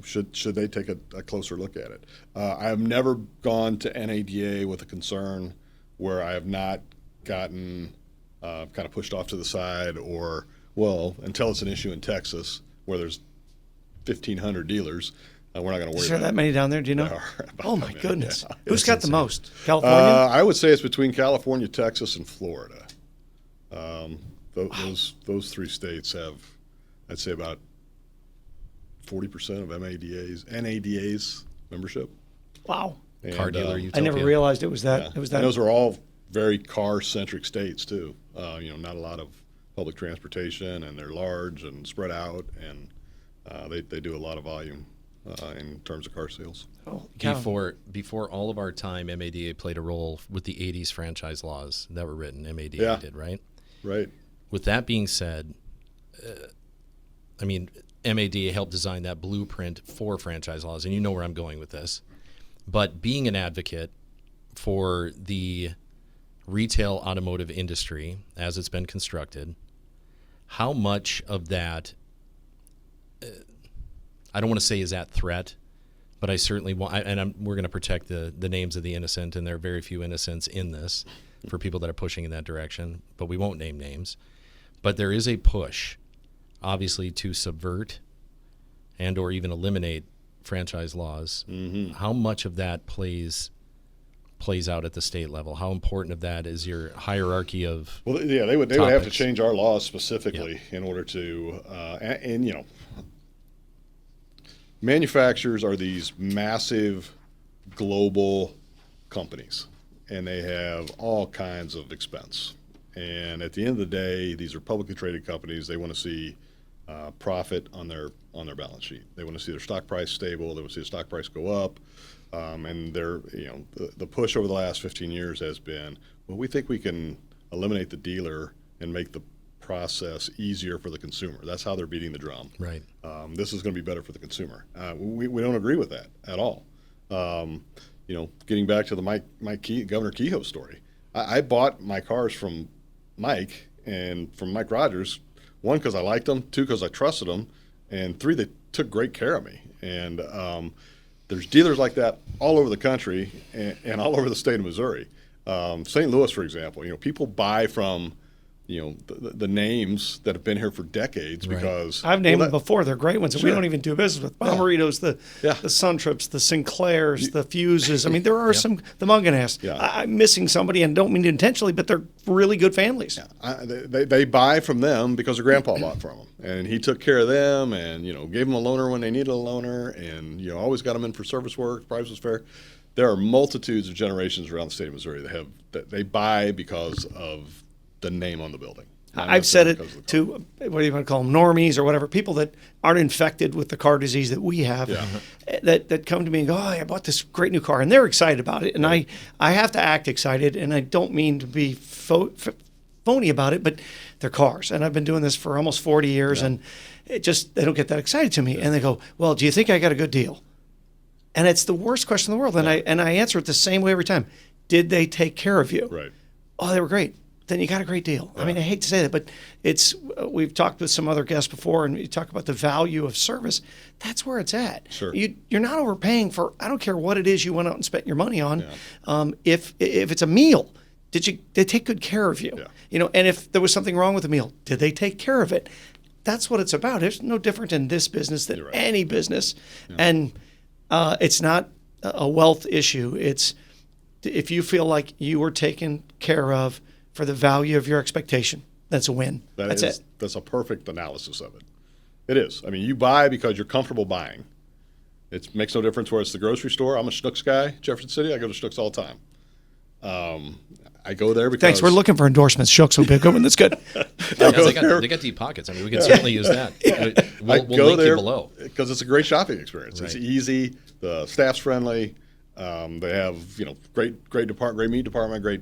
should they take a closer look at it? I have never gone to NADA with a concern where I have not gotten kind of pushed off to the side, or, well, until it's an issue in Texas where there's 1,500 dealers, we're not going to worry about it. Is there that many down there? Do you know? There are about Oh, that my many, goodness. yeah. Who's got the insane. most? California? I would say it's between California, Texas, and Florida. Those three states have, I'd say, about 40% of NADA's membership. Wow. And, Car dealer I utopia. never realized it was that. yeah. It was And that. those are all very car-centric states too. Not a lot of public transportation, and they're large and spread out, and they do a lot of volume in terms of car sales. Oh, cow. Before all of our time, MADA played a role with the 80s franchise laws that were written. MADA Yeah. did, right? Right. With that being said, MADA helped design that blueprint for franchise laws, and you know where I'm going with this. But being an advocate for the retail automotive industry as it's been constructed, how much of that, I don't want to say is at threat, but I certainly want, we're going to protect the names of the innocent, and there are very few innocents in this for people that are pushing in that direction, but we won't name names. But there is a push, obviously, to subvert and or even eliminate franchise laws. Mm-hmm. How much of that plays out at the state level? How important of that is your hierarchy of Well, yeah, they would have to topics? change our laws specifically in order to, manufacturers are these massive global companies, and they have all kinds of expense. And at the end of the day, these are publicly traded companies. They want to see profit on their balance sheet. They want to see their stock price stable. They want to see the stock price go up. And the push over the last 15 years has been, well, we think we can eliminate the dealer and make the process easier for the consumer. That's how they're beating the drum. Right. This is going to be better for the consumer. We don't agree with that at all. Getting back to the Governor Kehoe story, I bought my cars from Mike and from Mike Rogers, one, because I liked them, two, because I trusted them, and three, they took great care of me. And there's dealers like that all over the country and all over the state of Missouri. St. Louis, for example, people buy from the names that have been here for decades, Right. because I've named them before. They're great ones. We Sure. don't even do business with Bomarito's, the Suntrips, the Sinclairs, the Fuses. I mean, there are some, the Munganess. Yeah. I'm missing somebody and don't mean to intentionally, but they're really good families. They buy from them because their grandpa bought from them, and he took care of them, and gave them a loaner when they needed a loaner, and always got them in for service work. Price was fair. There are multitudes of generations around the state of Missouri that they buy because of the name on the building. I've said it to, what do you want to call them, normies or whatever, people that aren't infected with the car disease that we have, that come to me and go, oh, I bought this great new car, and they're excited about it. And I have to act excited, and I don't mean to be phony about it, but they're cars. And I've been doing this for almost 40 years, and they don't get that excited to me. And they go, well, do you think I got a good deal? And it's the worst question in the world. And I answer it the same way every time. Did they take care of you? Right. Oh, they were great. Then you got a great deal. I mean, I hate to say that, but we've talked with some other guests before, and you talk about the value of service. That's where it's at. Sure. You're not overpaying for, I don't care what it is you went out and spent your money on. Yeah. If it's a meal, did they take good care of you? Yeah. And if there was something wrong with the meal, did they take care of it? that's what it's about. It's no different in this business than You're right. any business. And it's not a wealth issue. It's if you feel like you were taken care of for the value of your expectation, that's a win. That's it. That's a perfect analysis of it. It is. I mean, you buy because you're comfortable buying. It makes no difference where it's the grocery store. I'm a Schnucks guy, Jefferson City. I go to Schnucks all the time. I go there because... Thanks. We're looking for endorsements. Schnucks will be a good one. That's good. They got deep pockets. I mean, we can certainly use that. We'll link you below. Because it's a great shopping experience. Right. It's easy. The staff's friendly. They have great department, great meat department, great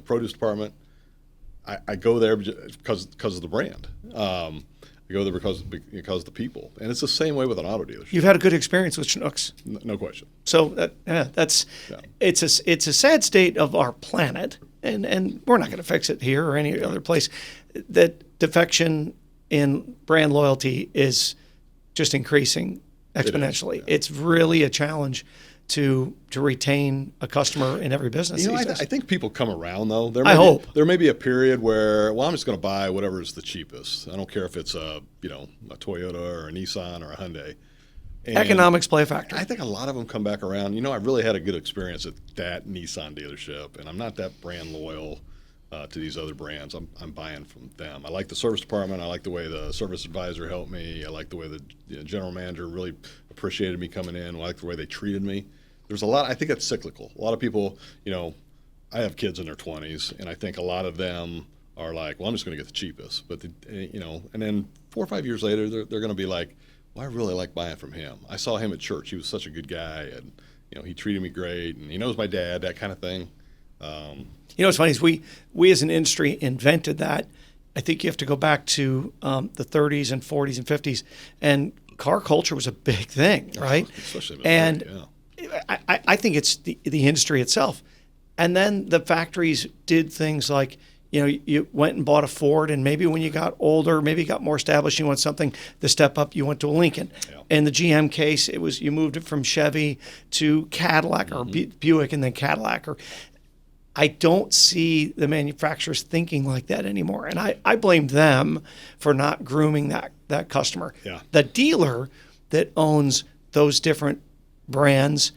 produce department. I go there because of the brand. I go there because of the people, and it's the same way with an auto dealership. You've had a good experience with Schnucks. No question. So it's a sad state of our planet, and we're not going to fix it here or any other place. That defection in brand loyalty is just increasing exponentially. It's really a challenge to retain a customer in every business. I think people come around though. Hope there may be a period where I'm just going to buy whatever is the cheapest. I don't care if it's a Toyota or a Nissan or a Hyundai. And economics play a factor. I think a lot of them come back around. I really had a good experience at that Nissan dealership, and I'm not that brand loyal to these other brands. I'm buying from them. I like the service department. I like the way the service advisor helped me. I like the way the general manager really appreciated me coming in. I like the way they treated me. There's a lot. I think it's cyclical. A lot of people, I have kids in their 20s, and I think a lot of them are like, well, I'm just going to get the cheapest. But and then 4 or 5 years later, they're going to be like, well, I really like buying from him. I saw him at church. He was such a good guy, and he treated me great, and he knows my dad, that kind of thing. What's funny is we as an industry invented that. I think you have to go back to the 30s and 40s and 50s, and car culture was a big thing, right? Especially I think it's the industry itself. And then the factories did things like, you went and bought a Ford, and maybe when you got older, maybe you got more established, you want something to step up, you went to a Lincoln. Yeah. In the GM case, it was you moved it from Chevy to Cadillac or Buick and then Cadillac. I don't see the manufacturers thinking like that anymore. And I blame them for not grooming that customer. Yeah. The dealer that owns those different brands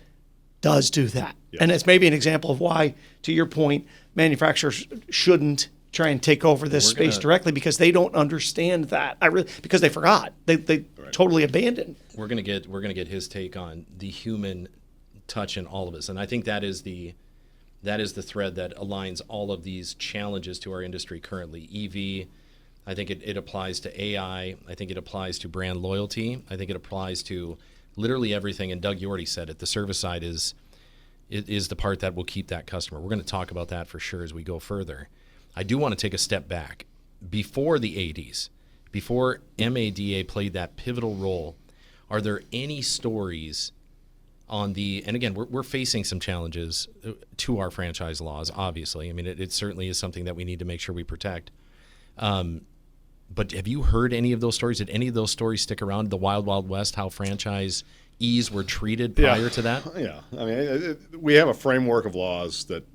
does do that. Yes. And it's maybe an example of why, to your point, manufacturers shouldn't try and take over this space directly because they don't understand that. Because they forgot. They totally abandoned. We're gonna get his take on the human touch in all of us. And I think that is the thread that aligns all of these challenges to our industry currently. EV, I think it applies to AI. I think it applies to brand loyalty. I think it applies to literally everything. And Doug, you already said it. The service side is the part that will keep that customer. We're going to talk about that for sure as we go further. I do want to take a step back. Before the 80s, before MADA played that pivotal role, are there any stories and again, we're facing some challenges to our franchise laws, obviously. I mean, it certainly is something that we need to make sure we protect. But have you heard any of those stories? Did any of those stories stick around, the Wild Wild West, how franchisees were treated prior to that? Yeah. I mean, we have a framework of laws that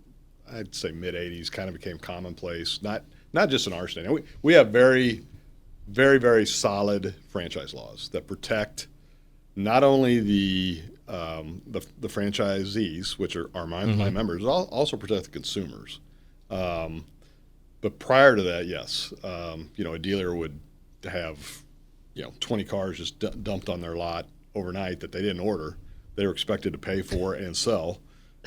I'd say mid-'80s kind of became commonplace, not just in our state. We have very, very, very solid franchise laws that protect not only the franchisees, which are my members, also protect the consumers. But prior to that, yes, a dealer would have 20 cars just dumped on their lot overnight that they didn't order. They were expected to pay for and sell.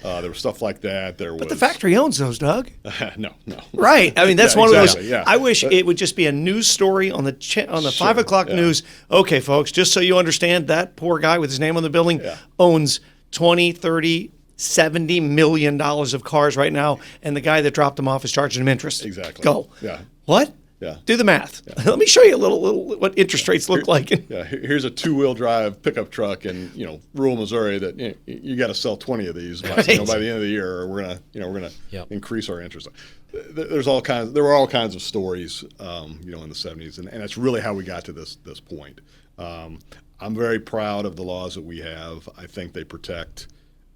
There was stuff like that. But the factory owns those, Doug. No. Right. I mean, that's one of those. Yeah. I wish it would just be a news story on the 5 o'clock news. Okay, folks, just so you understand, that poor guy with his name on the building owns 20, 30, $70 million of cars right now, and the guy that dropped them off is charging him interest. Exactly. Go. Yeah. What? Yeah. Do the math. Yeah. Let me show you a little what interest rates look like. Here's a 2-wheel drive pickup truck in rural Missouri that you got to sell 20 of these by the end of the year, or we're gonna increase our interest. There were all kinds of stories in the 70s, and that's really how we got to this point. I'm very proud of the laws that we have. I think they protect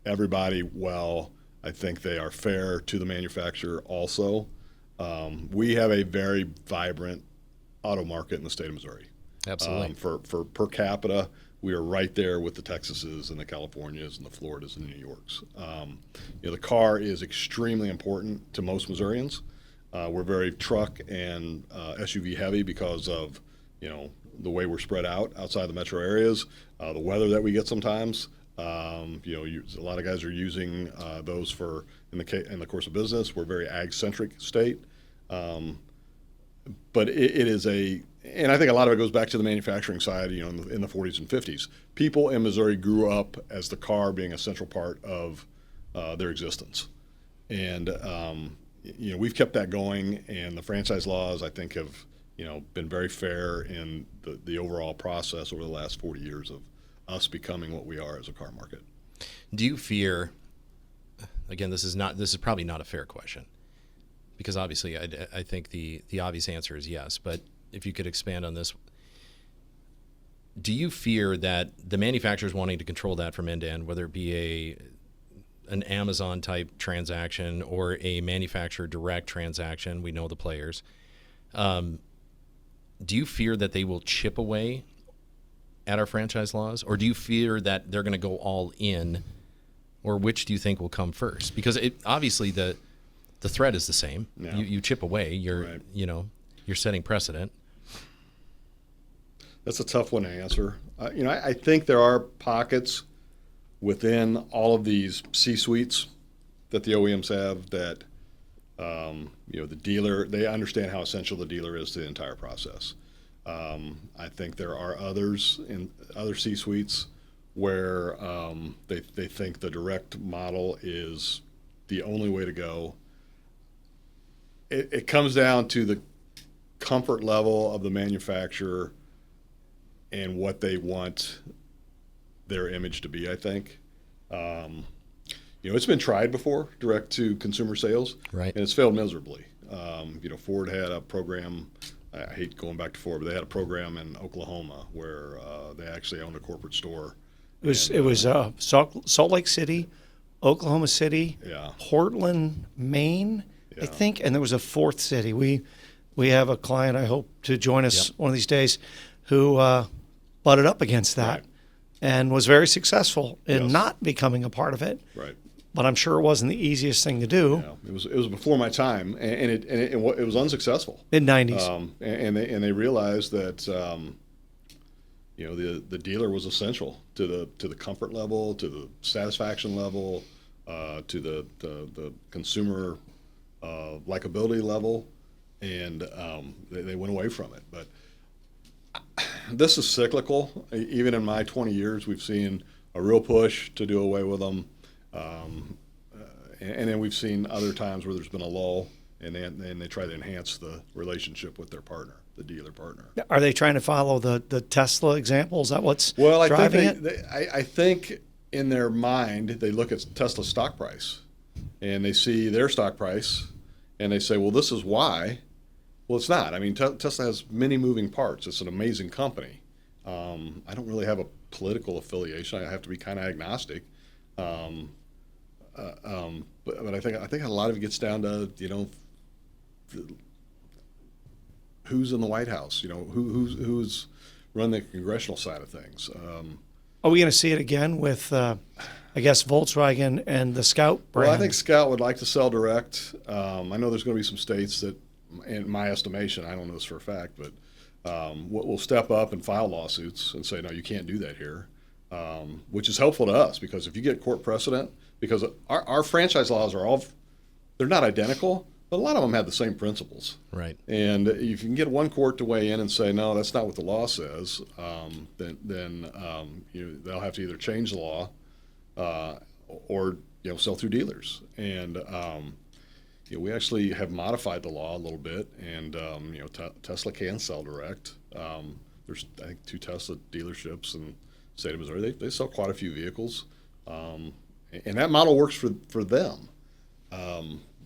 everybody well. I think they are fair to the manufacturer also. We have a very vibrant auto market in the state of Missouri. Absolutely. For per capita, we are right there with the Texases and the Californias and the Floridas and the New Yorks. The car is extremely important to most Missourians. We're very truck and SUV heavy because of the way we're spread out outside the metro areas, the weather that we get sometimes. A lot of guys are using those for in the course of business. We're a very ag-centric state, but it is and I think a lot of it goes back to the manufacturing side. In the 40s and 50s, people in Missouri grew up as the car being a central part of their existence, and we've kept that going. And the franchise laws, I think, have been very fair in the overall process over the last 40 years of us becoming what we are as a car market. Do you fear? Again, this is probably not a fair question, because obviously I think the obvious answer is yes. But if you could expand on this, do you fear that the manufacturers wanting to control that from end to end, whether it be an Amazon type transaction or a manufacturer direct transaction, we know the players, do you fear that they will chip away at our franchise laws, or do you fear that they're going to go all in, or which do you think will come first? Because obviously the threat is the same. Yeah. You chip away, you're Right. You're setting precedent. That's a tough one to answer. I think there are pockets within all of these C-suites that the OEMs have that, the dealer, they understand how essential the dealer is to the entire process. I think there are others in other C-suites where they think the direct model is the only way to go. It comes down to the comfort level of the manufacturer and what they want their image to be, I think. It's been tried before, direct to consumer sales, Right. and it's failed miserably. Ford had a program, I hate going back to Ford, but they had a program in Oklahoma where they actually owned a corporate store. It was Salt Lake City, Oklahoma City, Yeah. Portland, Maine, I Yeah. think, and there was a fourth city. We have a client, I hope to join us one of these days, who butted up against that Right. and was very successful in Yes. not becoming a part of it. Right. But I'm sure it wasn't the easiest thing to do. It was before my time, and it was unsuccessful. Mid-90s. And they realized that the dealer was essential to the comfort level, to the satisfaction level, to the consumer likability level, and they went away from it. But this is cyclical. Even in my 20 years, we've seen a real push to do away with them. And then we've seen other times where there's been a lull, and they try to enhance the relationship with their partner, the dealer partner. Are they trying to follow the Tesla example? Is that what's Well, I driving think it? I think in their mind they look at Tesla's stock price, and they see their stock price, and they say, "Well, this is why." Well, it's not. I mean, Tesla has many moving parts. It's an amazing company. I don't really have a political affiliation. I have to be kind of agnostic. But I think a lot of it gets down to who's in the White House, who's run the congressional side of things. Are we going to see it again with, I guess, Volkswagen and the Scout brand? Well, I think Scout would like to sell direct. I know there's going to be some states that, in my estimation, I don't know this for a fact, but will step up and file lawsuits and say, no, you can't do that here, which is helpful to us because if you get court precedent, because our franchise laws they're not identical, but a lot of them have the same principles. Right. And if you can get one court to weigh in and say, no, that's not what the law says, then they'll have to either change the law or sell through dealers. And we actually have modified the law a little bit, and Tesla can sell direct. There's I think 2 Tesla dealerships in the state of Missouri. They sell quite a few vehicles, and that model works for them.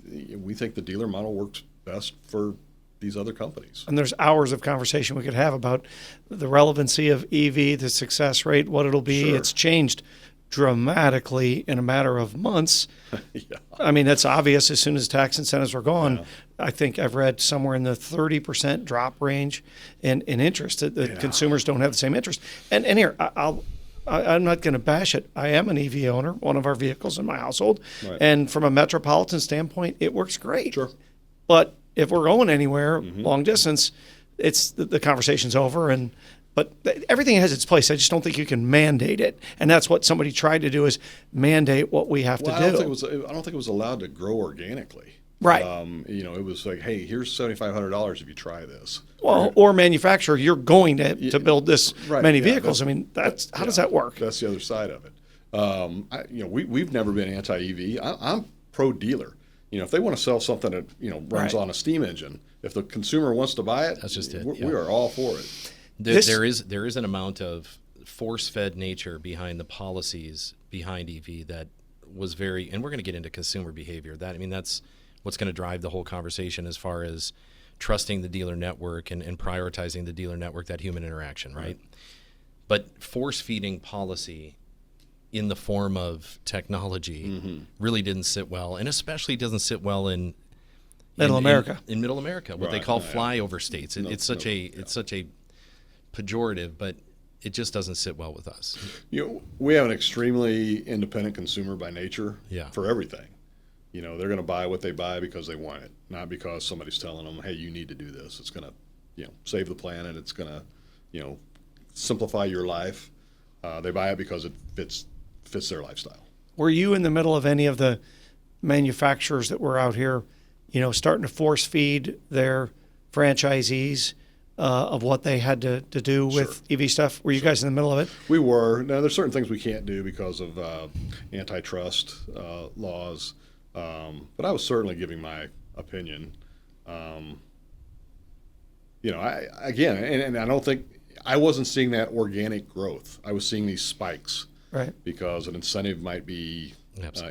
We think the dealer model works best for these other companies. And there's hours of conversation we could have about the relevancy of EV, the success rate, what it'll be. Sure. It's changed dramatically in a matter of months. Yeah. I mean, that's obvious as soon as tax incentives were gone. I think I've read somewhere in the 30% drop range in interest. The consumers don't have the same interest. And here, I'm not going to bash it. I am an EV owner, one of our vehicles in my household. Right. And from a metropolitan standpoint, it works great. Sure. But if we're going anywhere long distance, it's the conversation's over. But everything has its place. I just don't think you can mandate it. And that's what somebody tried to do, is mandate what we have to do. I don't think it was allowed to grow organically. Right. It was like, hey, here's $7,500 if you try this. Well, or manufacturer, you're going to build this many vehicles. I mean, how does that work? That's the other side of it. We've never been anti-EV. I'm pro-dealer. If they want to sell something that runs on a steam engine, if the consumer wants to buy it, that's just it. We are all for it. There is an amount of force-fed nature behind the policies behind EV that was very, and we're going to get into consumer behavior. That's what's going to drive the whole conversation as far as trusting the dealer network and prioritizing the dealer network, that human interaction, right? But force-feeding policy in the form of technology really didn't sit well, and especially doesn't sit well in Middle America. In Middle America, what they call flyover states. It's such a pejorative, but it just doesn't sit well with us. We have an extremely independent consumer by nature for everything. They're going to buy what they buy because they want it, not because somebody's telling them, hey, you need to do this. It's going to, save the planet. It's going to, simplify your life. They buy it because it fits their lifestyle. Were you in the middle of any of the manufacturers that were out here, starting to force feed their franchisees of what they had to do with EV stuff? Were you guys in the middle of it? We were. Now, there's certain things we can't do because of antitrust laws. But I was certainly giving my opinion. I don't think I wasn't seeing that organic growth. I was seeing these spikes, right? Because an incentive might be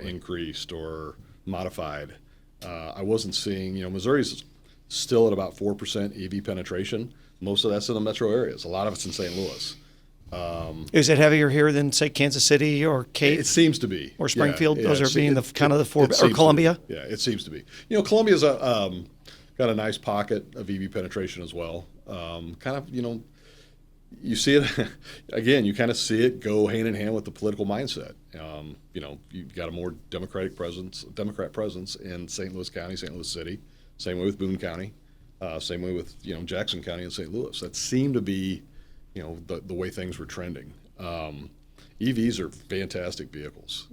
increased or modified. I wasn't seeing. Missouri's still at about 4% EV penetration. Most of that's in the metro areas. A lot of it's in St. Louis. Is it heavier here than, say, Kansas City or Cape? It seems to be. Or Springfield? Those are being the four, or Columbia? Yeah, it seems to be. Columbia's got a nice pocket of EV penetration as well. You see it, again, you kind of see it go hand in hand with the political mindset. You've got a more Democrat presence in St. Louis County, St. Louis City. Same way with Boone County. Same way with, Jackson County and St. Louis. That seemed to be the way things were trending. EVs are fantastic vehicles.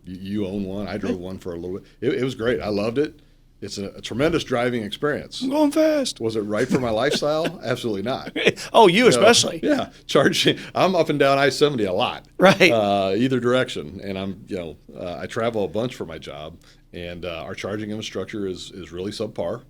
You own one. I drove one for a little bit. It was great. I loved it. It's a tremendous driving experience. I'm going fast. Was it right for my lifestyle? Absolutely not. Oh, you especially. Yeah, charging. I'm up and down I-70 a lot. Right. Either direction, and I travel a bunch for my job, and our charging infrastructure is really subpar.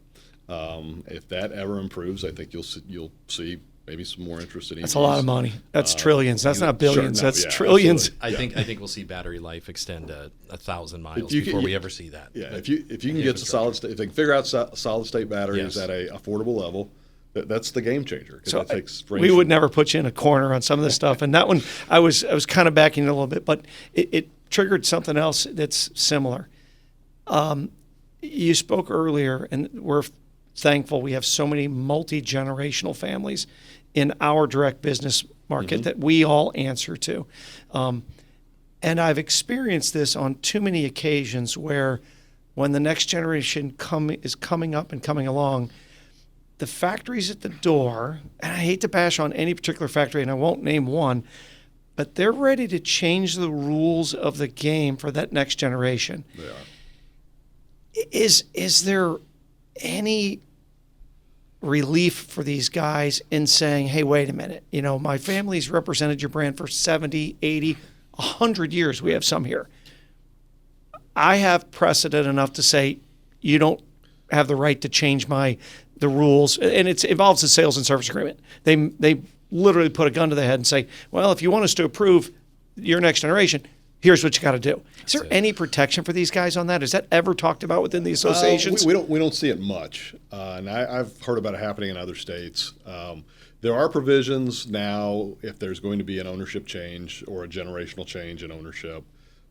If that ever improves, I think you'll see maybe some more interest in EVs. That's a lot of money. That's trillions. That's not billions. That's trillions. Absolutely. I think we'll see battery life extend 1,000 miles before we ever see that. Yeah, if you can get to solid state, if they can figure out solid state batteries at a affordable level, that's the game changer. So we would never put you in a corner on some of this stuff. And that one, I was kind of backing it a little bit, but it triggered something else that's similar. You spoke earlier, and we're thankful we have so many multi-generational families in our direct business market that we all answer to. And I've experienced this on too many occasions where when the next generation is coming up and coming along, the factories at the door, and I hate to bash on any particular factory, and I won't name one, but they're ready to change the rules of the game for that next generation. They are. Is there any relief for these guys in saying, hey, wait a minute, my family's represented your brand for 70, 80, 100 years. We have some here. I have precedent enough to say you don't have the right to change the rules, and it involves a sales and service agreement. They literally put a gun to the head and say, well, if you want us to approve your next generation, here's what you got to do. Is there any protection for these guys on that? Is that ever talked about within the associations? We don't see it much, and I've heard about it happening in other states. There are provisions now if there's going to be an ownership change or a generational change in ownership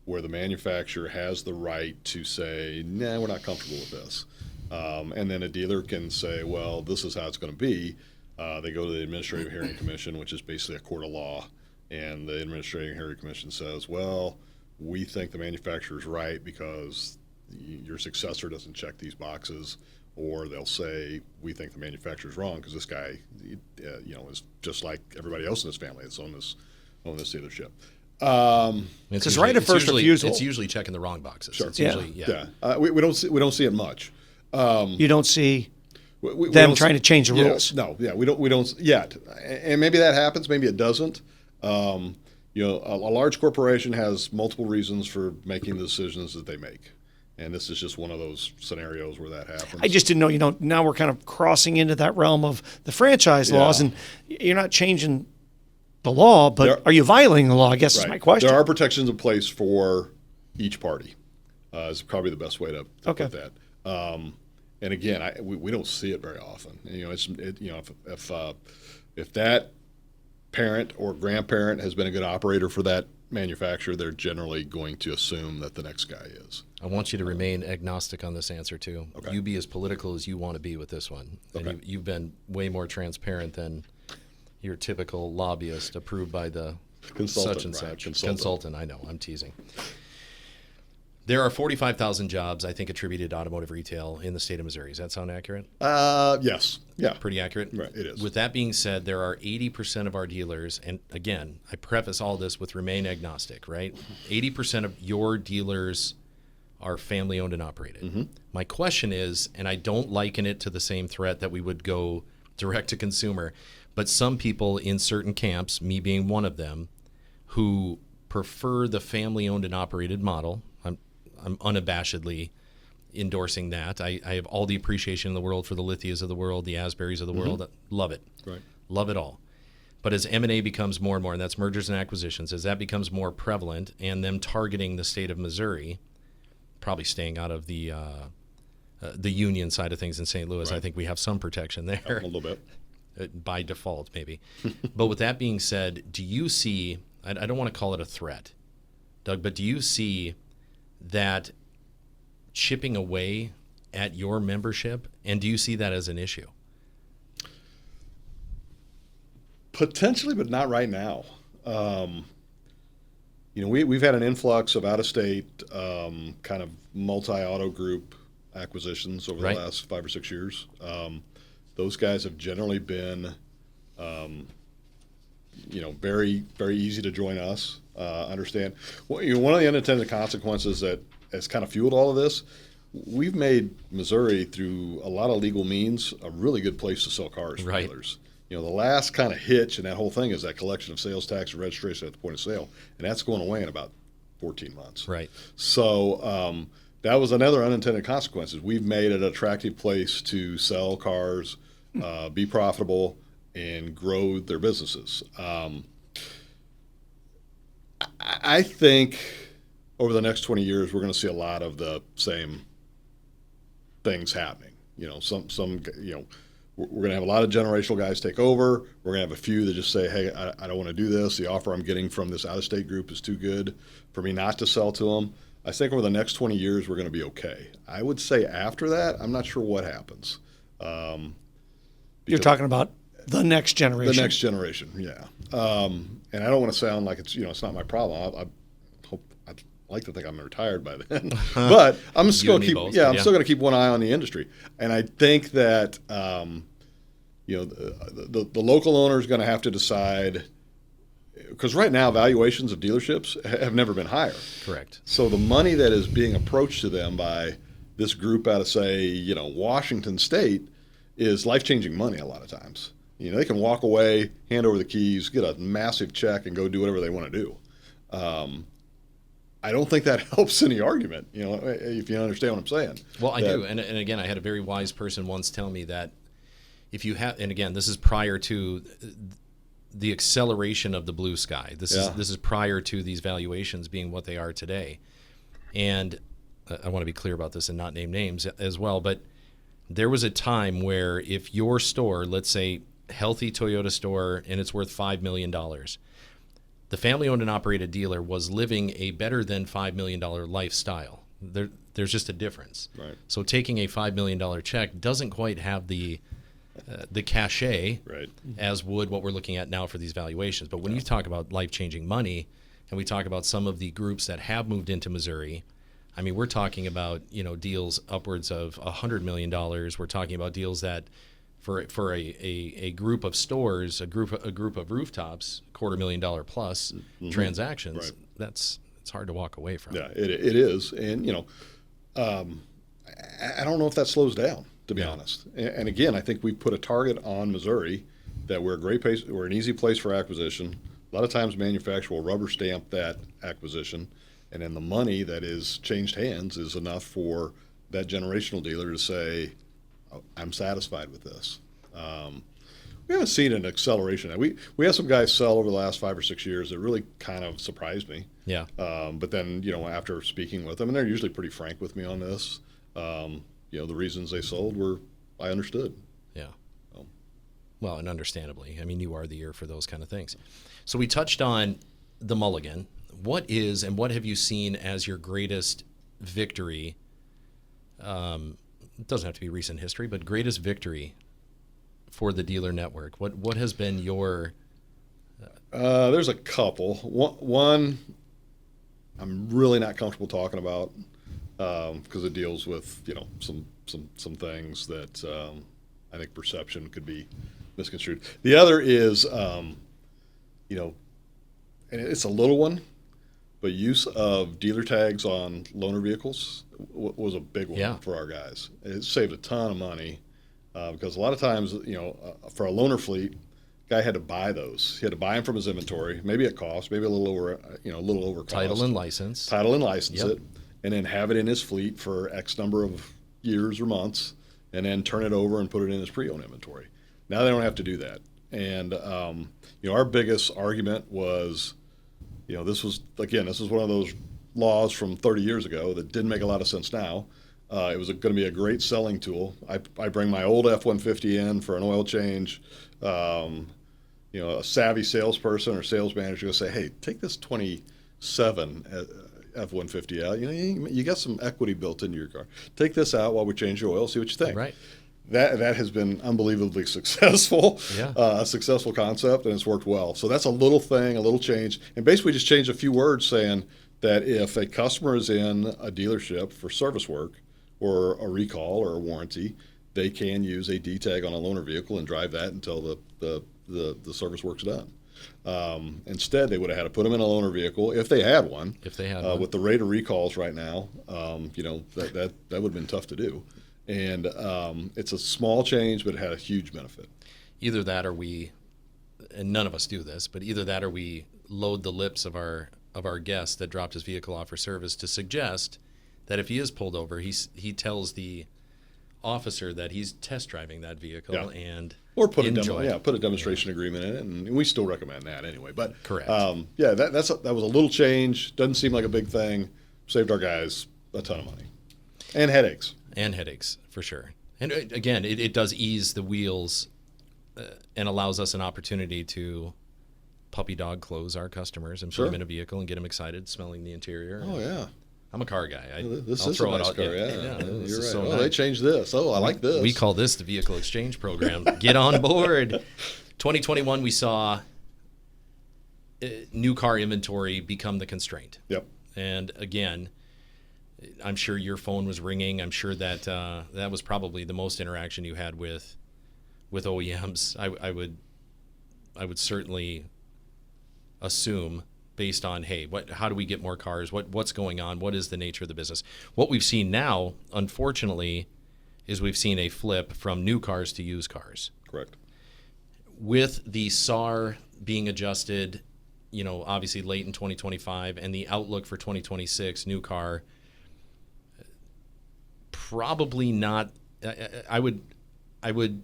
where the manufacturer has the right to say, nah, we're not comfortable with this. And then a dealer can say, well, this is how it's going to be. They go to the Administrative Hearing Commission, which is basically a court of law, and the Administrative Hearing Commission says, well, we think the manufacturer's right because your successor doesn't check these boxes, or they'll say, we think the manufacturer's wrong because this guy, is just like everybody else in his family that's on this dealership. Because right of first refusal, it's usually checking the wrong boxes. Sure. It's usually, we don't see it much. you don't see We them don't trying to change the rules. we don't yet, and maybe that happens, maybe it doesn't. A large corporation has multiple reasons for making the decisions that they make, and this is just one of those scenarios where that happens. I just didn't know. Now we're kind of crossing into that realm of the franchise laws, and you're not changing the law, but are you violating the law? I guess is my question. There are protections in place for each party. Is probably the best way to put that. And again, we don't see it very often. If that parent or grandparent has been a good operator for that manufacturer, they're generally going to assume that the next guy is. I want you to remain agnostic on this answer too. Okay. You be as political as you want to be with this one. Okay. And you've been way more transparent than your typical lobbyist approved by the Consultant, such and right, such. consultant. I know, I'm teasing. There are 45,000 jobs, I think, attributed to automotive retail in the state of Missouri. Does that sound accurate? Yes. Yeah. Pretty accurate? Right, it is. With that being said, there are 80% of our dealers, and again, I preface all this with remain agnostic, right? 80% of your dealers are family owned and operated. Mm-hmm. My question is, and I don't liken it to the same threat that we would go direct to consumer, but some people in certain camps, me being one of them, who prefer the family owned and operated model. I'm unabashedly endorsing that. I have all the appreciation in the world for the Lithias of the world, the Asburys of the world. Love it. Right. Love it all. But as M&A becomes more and more, and that's mergers and acquisitions, as that becomes more prevalent and them targeting the state of Missouri, probably staying out of the union side of things in St. Louis, Right. I think we have some protection there. A little bit. By default, maybe. But with that being said, do you see, I don't want to call it a threat, Doug, but do you see that chipping away at your membership, and do you see that as an issue? Potentially, but not right now. We've had an influx of out-of-state kind of multi-auto group acquisitions over the last 5 or 6 years. Those guys have generally been, very, very easy to join us. Understand. One of the unintended consequences that has kind of fueled all of this, we've made Missouri, through a lot of legal means, a really good place to sell cars for dealers. The last kind of hitch in that whole thing is that collection of sales tax and registration at the point of sale, and that's going away in about 14 months. Right. So that was another unintended consequence. We've made it an attractive place to sell cars, be profitable, and grow their businesses. I think over the next 20 years, we're going to see a lot of the same things happening. We're going to have a lot of generational guys take over. We're going to have a few that just say, hey, I don't want to do this. The offer I'm getting from this out-of-state group is too good for me not to sell to them. I think over the next 20 years, we're going to be okay. I would say after that, I'm not sure what happens. You're talking about the next generation. The next generation, yeah. And I don't want to sound like it's not my problem. I'd like to think I'm retired by then, but I'm still going to keep one eye on the industry. And I think that the local owner is going to have to decide, because right now valuations of dealerships have never been higher. Correct. So the money that is being approached to them by this group out of, say, Washington State is life-changing money a lot of times. They can walk away, hand over the keys, get a massive check, and go do whatever they want to do. I don't think that helps any argument, if you understand what I'm saying. Well, I do. And again, I had a very wise person once tell me that if you have, and again, this is prior to the acceleration of the blue sky. This is prior to these valuations being what they are today. And I want to be clear about this and not name names as well, but there was a time where if your store, let's say healthy Toyota store, and it's worth $5 million, the family-owned and operated dealer was living a better than $5 million lifestyle. There's just a difference. Right. So taking a $5 million check doesn't quite have the cachet Right. as would what we're looking at now for these valuations. But when you talk about life-changing money, and we talk about some of the groups that have moved into Missouri, I mean, we're talking about, deals upwards of $100 million. We're talking about deals that for a group of stores, a group of rooftops, $250,000 plus transactions. Right. It's hard to walk away from. Yeah, it is. And, I don't know if that slows down, to be honest. And again, I think we've put a target on Missouri that we're a great place, we're an easy place for acquisition. A lot of times manufacturer will rubber stamp that acquisition, and then the money that is changed hands is enough for that generational dealer to say, oh, I'm satisfied with this. We haven't seen an acceleration. We had some guys sell over the last 5 or 6 years that really kind of surprised me. Yeah. But then, after speaking with them, and they're usually pretty frank with me on this, the reasons they sold I understood. Yeah. Well, and understandably. I mean, you are the ear for those kind of things. So we touched on the mulligan. What is and what have you seen as your greatest victory? It doesn't have to be recent history, but greatest victory for the dealer network. What has been your... There's a couple. One I'm really not comfortable talking about because it deals with some things that I think perception could be misconstrued. The other is and it's a little one, but use of dealer tags on loaner vehicles was a big one for our guys. It saved a ton of money because a lot of times, for a loaner fleet, guy had to buy those. He had to buy them from his inventory, maybe at cost, maybe a little over cost. Title and license it, and then have it in his fleet for X number of years or months, and then turn it over and put it in his pre-owned inventory. Now they don't have to do that. And our biggest argument was, this was one of those laws from 30 years ago that didn't make a lot of sense now. It was going to be a great selling tool. I bring my old F-150 in for an oil change. A savvy salesperson or sales manager will say, hey, take this 27 F-150 out. You got some equity built into your car. Take this out while we change your oil, see what you think. Right. That has been unbelievably successful, Yeah. A successful concept, and it's worked well. So that's a little thing, a little change. And basically just change a few words saying that if a customer is in a dealership for service work or a recall or a warranty, they can use a D-tag on a loaner vehicle and drive that until the service work's done. Instead, they would have had to put them in a loaner vehicle if they had one. If they had one. With the rate of recalls right now, that would have been tough to do. And it's a small change, but it had a huge benefit. Either that or we, and none of us do this, but either that or we load the lips of our guest that dropped his vehicle off for service to suggest that if he is pulled over, he tells the officer that he's test driving that vehicle and or put enjoy it. Put a demonstration agreement in it, and we still recommend that anyway. But correct. That was a little change. Doesn't seem like a big thing. Saved our guys a ton of money and headaches. And headaches, for sure. And again, it does ease the wheels and allows us an opportunity to puppy dog close our customers and put them in a vehicle and get them excited, smelling the interior. Oh, yeah. I'm a car guy. This I'll is throw a nice it out. car, You're right. So nice. they changed this. Oh, I like this. We call this the vehicle exchange program. Get on board. 2021, we saw new car inventory become the constraint. Yep. And again, I'm sure your phone was ringing. I'm sure that that was probably the most interaction you had with OEMs. I would certainly assume, based on, hey, how do we get more cars? What's going on? What is the nature of the business? What we've seen now, unfortunately, is we've seen a flip from new cars to used cars. Correct. With the SAR being adjusted, obviously late in 2025, and the outlook for 2026, new car, probably not. I would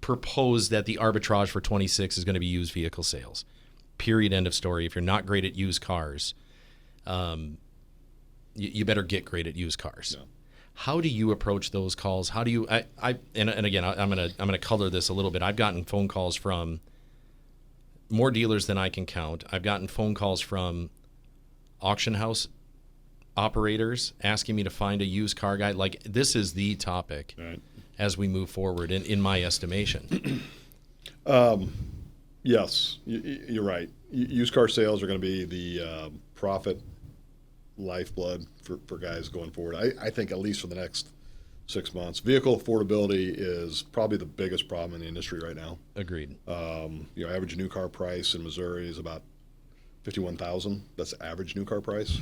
propose that the arbitrage for 26 is going to be used vehicle sales. Period. End of story. If you're not great at used cars, you better get great at used cars. Yeah. How do you approach those calls? How do you? And again, I'm gonna color this a little bit. I've gotten phone calls from more dealers than I can count. I've gotten phone calls from auction house operators asking me to find a used car guy. Like, this is the topic Right. as we move forward, in my estimation. Yes, you're right. Used car sales are going to be the profit lifeblood for guys going forward. I think at least for the next 6 months. Vehicle affordability is probably the biggest problem in the industry right now. Agreed. Average new car price in Missouri is about $51,000. That's the average new car price.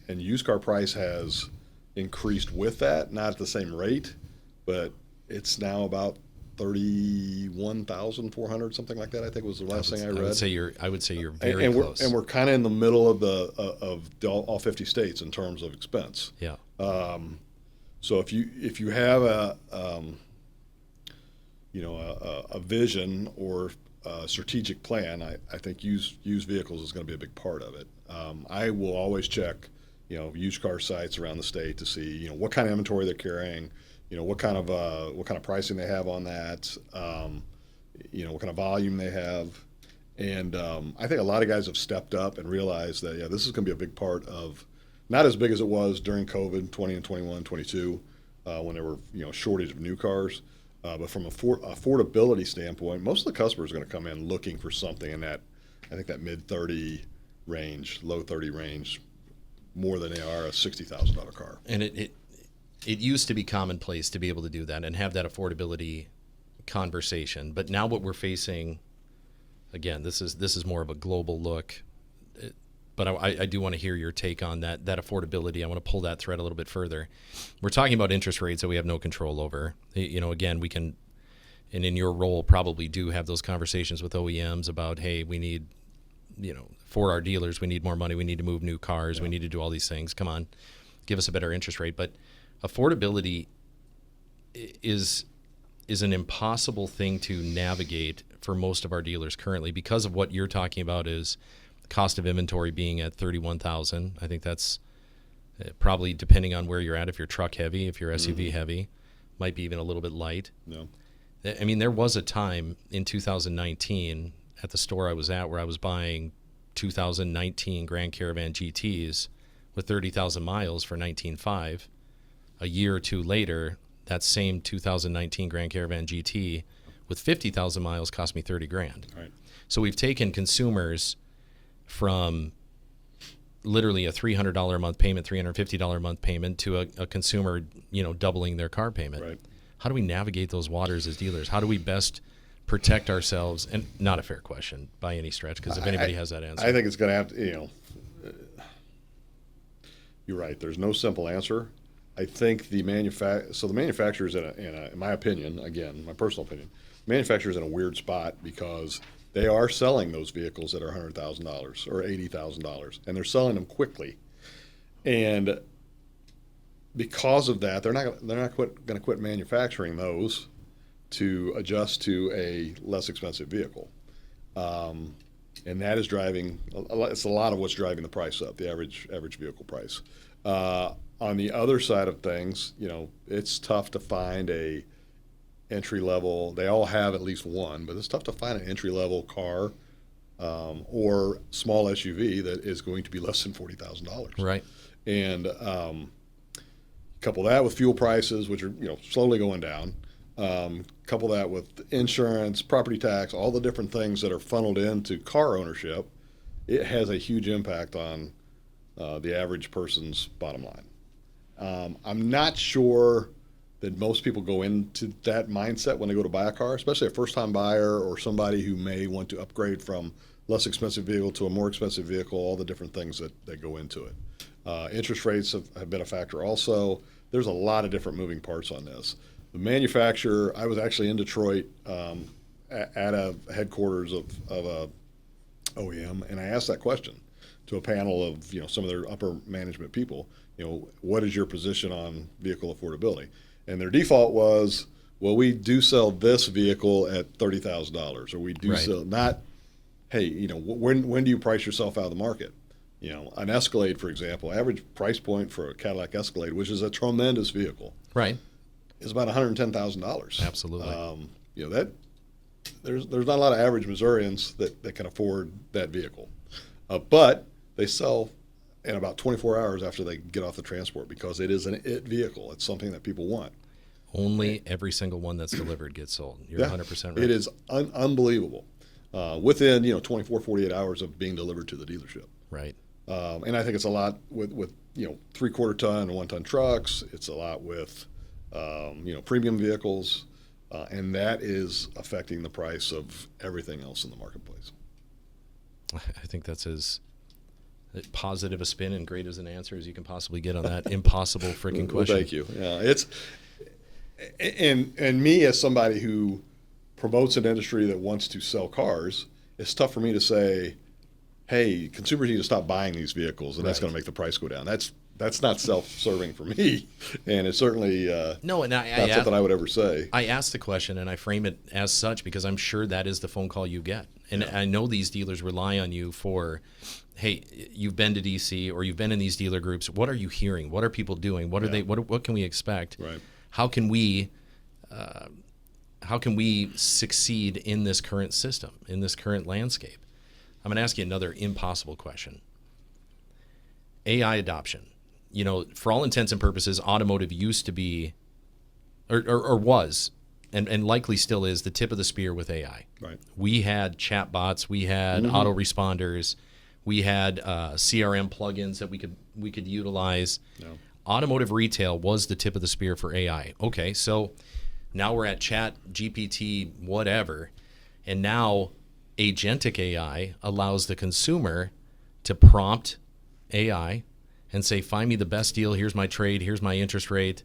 And used car price has increased with that, not at the same rate, but it's now about 31,400, something like that. I think was the last thing I read. I would say you're very close. We're kind of in the middle of all 50 states in terms of expense. Yeah. So if you have a vision or a strategic plan, I think used vehicles is going to be a big part of it. I will always check, used car sites around the state to see, what kind of inventory they're carrying, what kind of pricing they have on that, what kind of volume they have. And I think a lot of guys have stepped up and realized that, this is going to be a big part of, not as big as it was during COVID, 20 and 21, 22, when there were, shortage of new cars. But from affordability standpoint, most of the customers are going to come in looking for something in that, I think that mid 30 range, low 30 range, more than they are a $60,000 car. And it used to be commonplace to be able to do that and have that affordability conversation. But now what we're facing, again, this is more of a global look. But I do want to hear your take on that affordability. I want to pull that thread a little bit further. We're talking about interest rates that we have no control over. Again, we can, and in your role, probably do have those conversations with OEMs about, hey, we need, for our dealers, we need more money. We need to move new cars. Yeah. We need to do all these things. Come on, give us a better interest rate. But affordability is an impossible thing to navigate for most of our dealers currently because of what you're talking about is cost of inventory being at $31,000. I think that's probably depending on where you're at. If you're truck heavy, if you're SUV heavy, might be even a little bit light. No. I mean, there was a time in 2019 at the store I was at where I was buying 2019 Grand Caravan GTs with 30,000 miles for $19,500. A year or two later, that same 2019 Grand Caravan GT with 50,000 miles cost me $30,000. Right. So we've taken consumers from literally a $300 a month payment, $350 a month payment to a consumer, doubling their car payment. Right. How do we navigate those waters as dealers? How do we best protect ourselves? And not a fair question by any stretch, because if anybody has that answer. I think it's going to have to, you're right. There's no simple answer. I think the manufacturers, in my opinion, again, my personal opinion, manufacturers in a weird spot because they are selling those vehicles that are $100,000 or $80,000, and they're selling them quickly. And because of that, they're not going to quit manufacturing those to adjust to a less expensive vehicle. And that is driving. It's a lot of what's driving the price up, the average vehicle price. On the other side of things, it's tough to find a entry level. They all have at least one, but it's tough to find an entry level car or small SUV that is going to be less than $40,000. Right. And couple that with fuel prices, which are slowly going down. Couple that with insurance, property tax, all the different things that are funneled into car ownership. It has a huge impact on the average person's bottom line. I'm not sure that most people go into that mindset when they go to buy a car, especially a first-time buyer or somebody who may want to upgrade from less expensive vehicle to a more expensive vehicle, all the different things that go into it. Interest rates have been a factor also. There's a lot of different moving parts on this. The manufacturer, I was actually in Detroit at a headquarters of a OEM, and I asked that question to a panel of some of their upper management people. What is your position on vehicle affordability? And their default was, well, we do sell this vehicle at $30,000, or we do sell not. Hey, when do you price yourself out of the market? An Escalade, for example, average price point for a Cadillac Escalade, which is a tremendous vehicle, right, is about $110,000. Absolutely. There's not a lot of average Missourians that can afford that vehicle, but they sell in about 24 hours after they get off the transport, because it is an it vehicle. It's something that people want. Only every single one that's delivered gets sold. You're 100% right. It is unbelievable. Within 24, 48 hours of being delivered to the dealership. Right. And I think it's a lot with 3/4 ton and 1 ton trucks. It's a lot with premium vehicles, and that is affecting the price of everything else in the marketplace. I think that's as positive a spin and great as an answer as you can possibly get on that impossible freaking question. Well, thank you. Yeah, it's and me as somebody who promotes an industry that wants to sell cars, it's tough for me to say, hey, consumers need to stop buying these vehicles, and that's going to make the price go down. That's not self-serving for me, and it's certainly no, and not something I would ever say. I ask the question, and I frame it as such because I'm sure that is the phone call you get. And I know these dealers rely on you for, hey, you've been to DC or you've been in these dealer groups. What are you hearing? What are people doing? What are they? What can we expect? Right. How can we succeed in this current system, in this current landscape? I'm going to ask you another impossible question. AI adoption. For all intents and purposes, automotive used to be, or was, and likely still is, the tip of the spear with AI. Right. We had chatbots, we had autoresponders, we had CRM plugins that we could utilize. No. Automotive retail was the tip of the spear for AI. Okay, so now we're at Chat GPT, whatever, and now agentic AI allows the consumer to prompt AI and say, find me the best deal, here's my trade, here's my interest rate.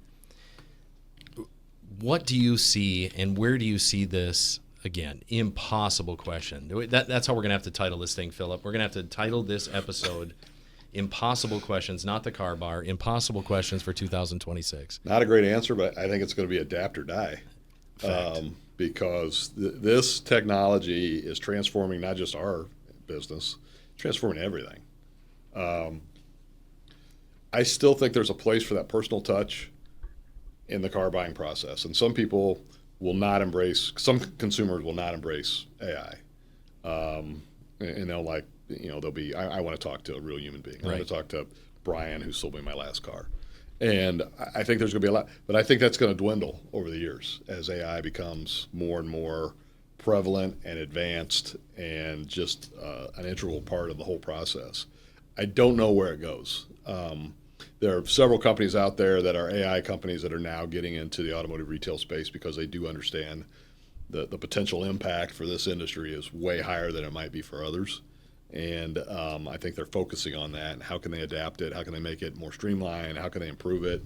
What do you see and where do you see this? Again, impossible question. That's how we're going to have to title this thing, Philip. We're going to have to title this episode Impossible Questions, not the car bar, Impossible Questions for 2026. Not a great answer, but I think it's going to be adapt or die. Because this technology is transforming not just our business, transforming everything. I still think there's a place for that personal touch in the car buying process. And some people will not embrace, some consumers will not embrace AI. And they'll they'll be, I want to talk to a real human being. I want to talk to Brian, who sold me my last car. And I think there's going to be a lot, but I think that's going to dwindle over the years as AI becomes more and more prevalent and advanced and just an integral part of the whole process. I don't know where it goes. There are several companies out there that are AI companies that are now getting into the automotive retail space because they do understand the potential impact for this industry is way higher than it might be for others. And I think they're focusing on that. And how can they adapt it? How can they make it more streamlined? How can they improve it?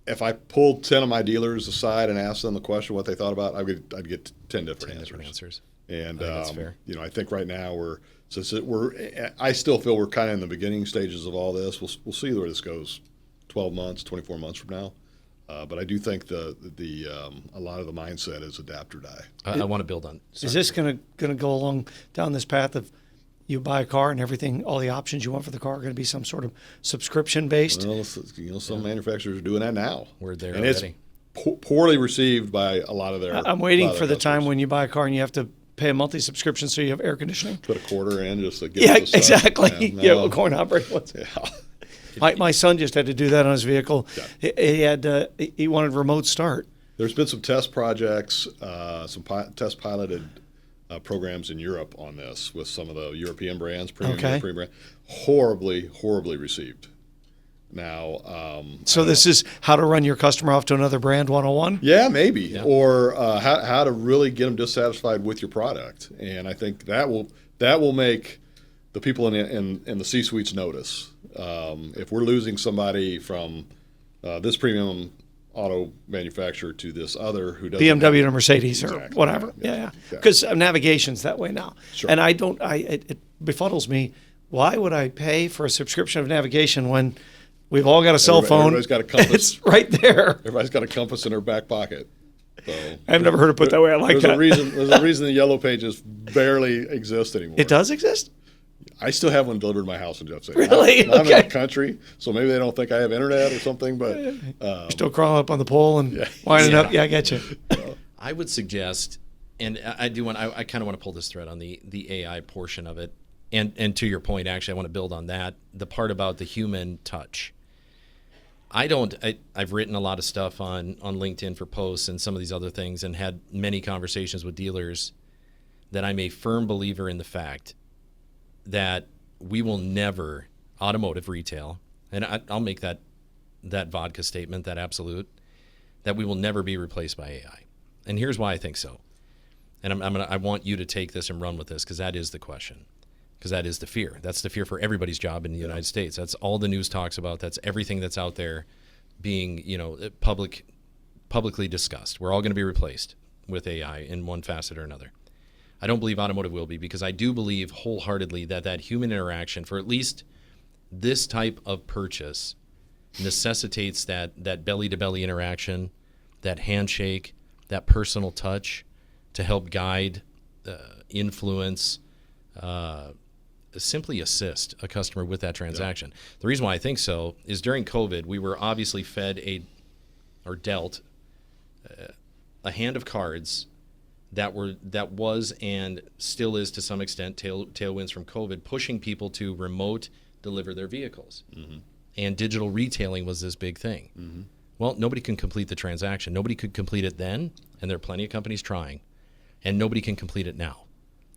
If I pulled 10 of my dealers aside and asked them the question what they thought about, I'd get 10 different answers. And that's fair. I think right now I still feel we're kind of in the beginning stages of all this. We'll see where this goes 12 months, 24 months from now. But I do think a lot of the mindset is adapt or die. I want to build on. Is this going to go along down this path of you buy a car and everything, all the options you want for the car are going to be some sort of subscription based? Well, some manufacturers are doing that now. We're there and already. It's poorly received by a lot of their. I'm waiting for the time when you buy a car and you have to pay a monthly subscription so you have air conditioning. Put a quarter in just to get the exactly. Coin operating ones. Yeah. My son just had to do that on his vehicle. Yeah. He wanted remote start. There's been some test projects, some test piloted programs in Europe on this with some of the European brands, premium European brands. Horribly received. Now, so this is how to run your customer off to another brand 101? Yeah, maybe. Yeah. Or how to really get them dissatisfied with your product. And I think that will make the people in the C-suites notice. If we're losing somebody from this premium auto manufacturer to this other who doesn't BMW to Mercedes or whatever. Yeah. Because navigation's that way now. Sure. And it befuddles me. Why would I pay for a subscription of navigation when we've all got a cell phone? Everybody's got a compass. It's right there. Everybody's got a compass in their back pocket. So I've never heard it put that way. I like that. There's a reason the yellow pages barely exist anymore. It does exist? I still have one delivered to my house in Jeff City. Really? I'm in the country, so maybe they don't think I have internet or something, but you're still crawling up on the pole and winding up. Yeah, I get you. I would suggest, and I kind of want to pull this thread on the AI portion of it. And to your point, actually, I want to build on that. The part about the human touch. I've written a lot of stuff on LinkedIn for posts and some of these other things, and had many conversations with dealers, that I'm a firm believer in the fact that we will never, automotive retail, and I'll make that vodka statement, that absolute, that we will never be replaced by AI. And here's why I think so. And I want you to take this and run with this, because that is the question. Because that is the fear. That's the fear for everybody's job in the United States. That's all the news talks about. That's everything that's out there being, publicly discussed. We're all going to be replaced with AI in one facet or another. I don't believe automotive will be, because I do believe wholeheartedly that human interaction, for at least this type of purchase, necessitates that belly-to-belly interaction, that handshake, that personal touch to help guide, influence, simply assist a customer with that transaction. Yeah. The reason why I think so is during COVID, we were obviously dealt a hand of cards that was and still is to some extent tailwinds from COVID, pushing people to remote deliver their vehicles. Mm-hmm. And digital retailing was this big thing. Mm-hmm. Well, nobody can complete the transaction. Nobody could complete it then, and there are plenty of companies trying, and nobody can complete it now.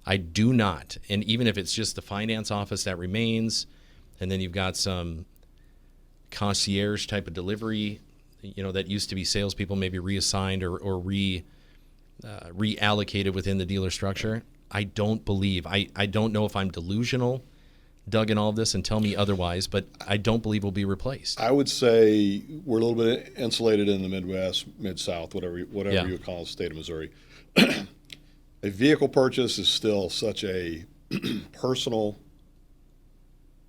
I do not. And even if it's just the finance office that remains, and then you've got some concierge type of delivery, that used to be salespeople maybe reassigned or reallocated within the dealer structure. I don't believe, I don't know if I'm delusional, Doug, in all of this, and tell me otherwise, but I don't believe we'll be replaced. I would say we're a little bit insulated in the Midwest, Mid-South, whatever you would call the state of Missouri. A vehicle purchase is still such a personal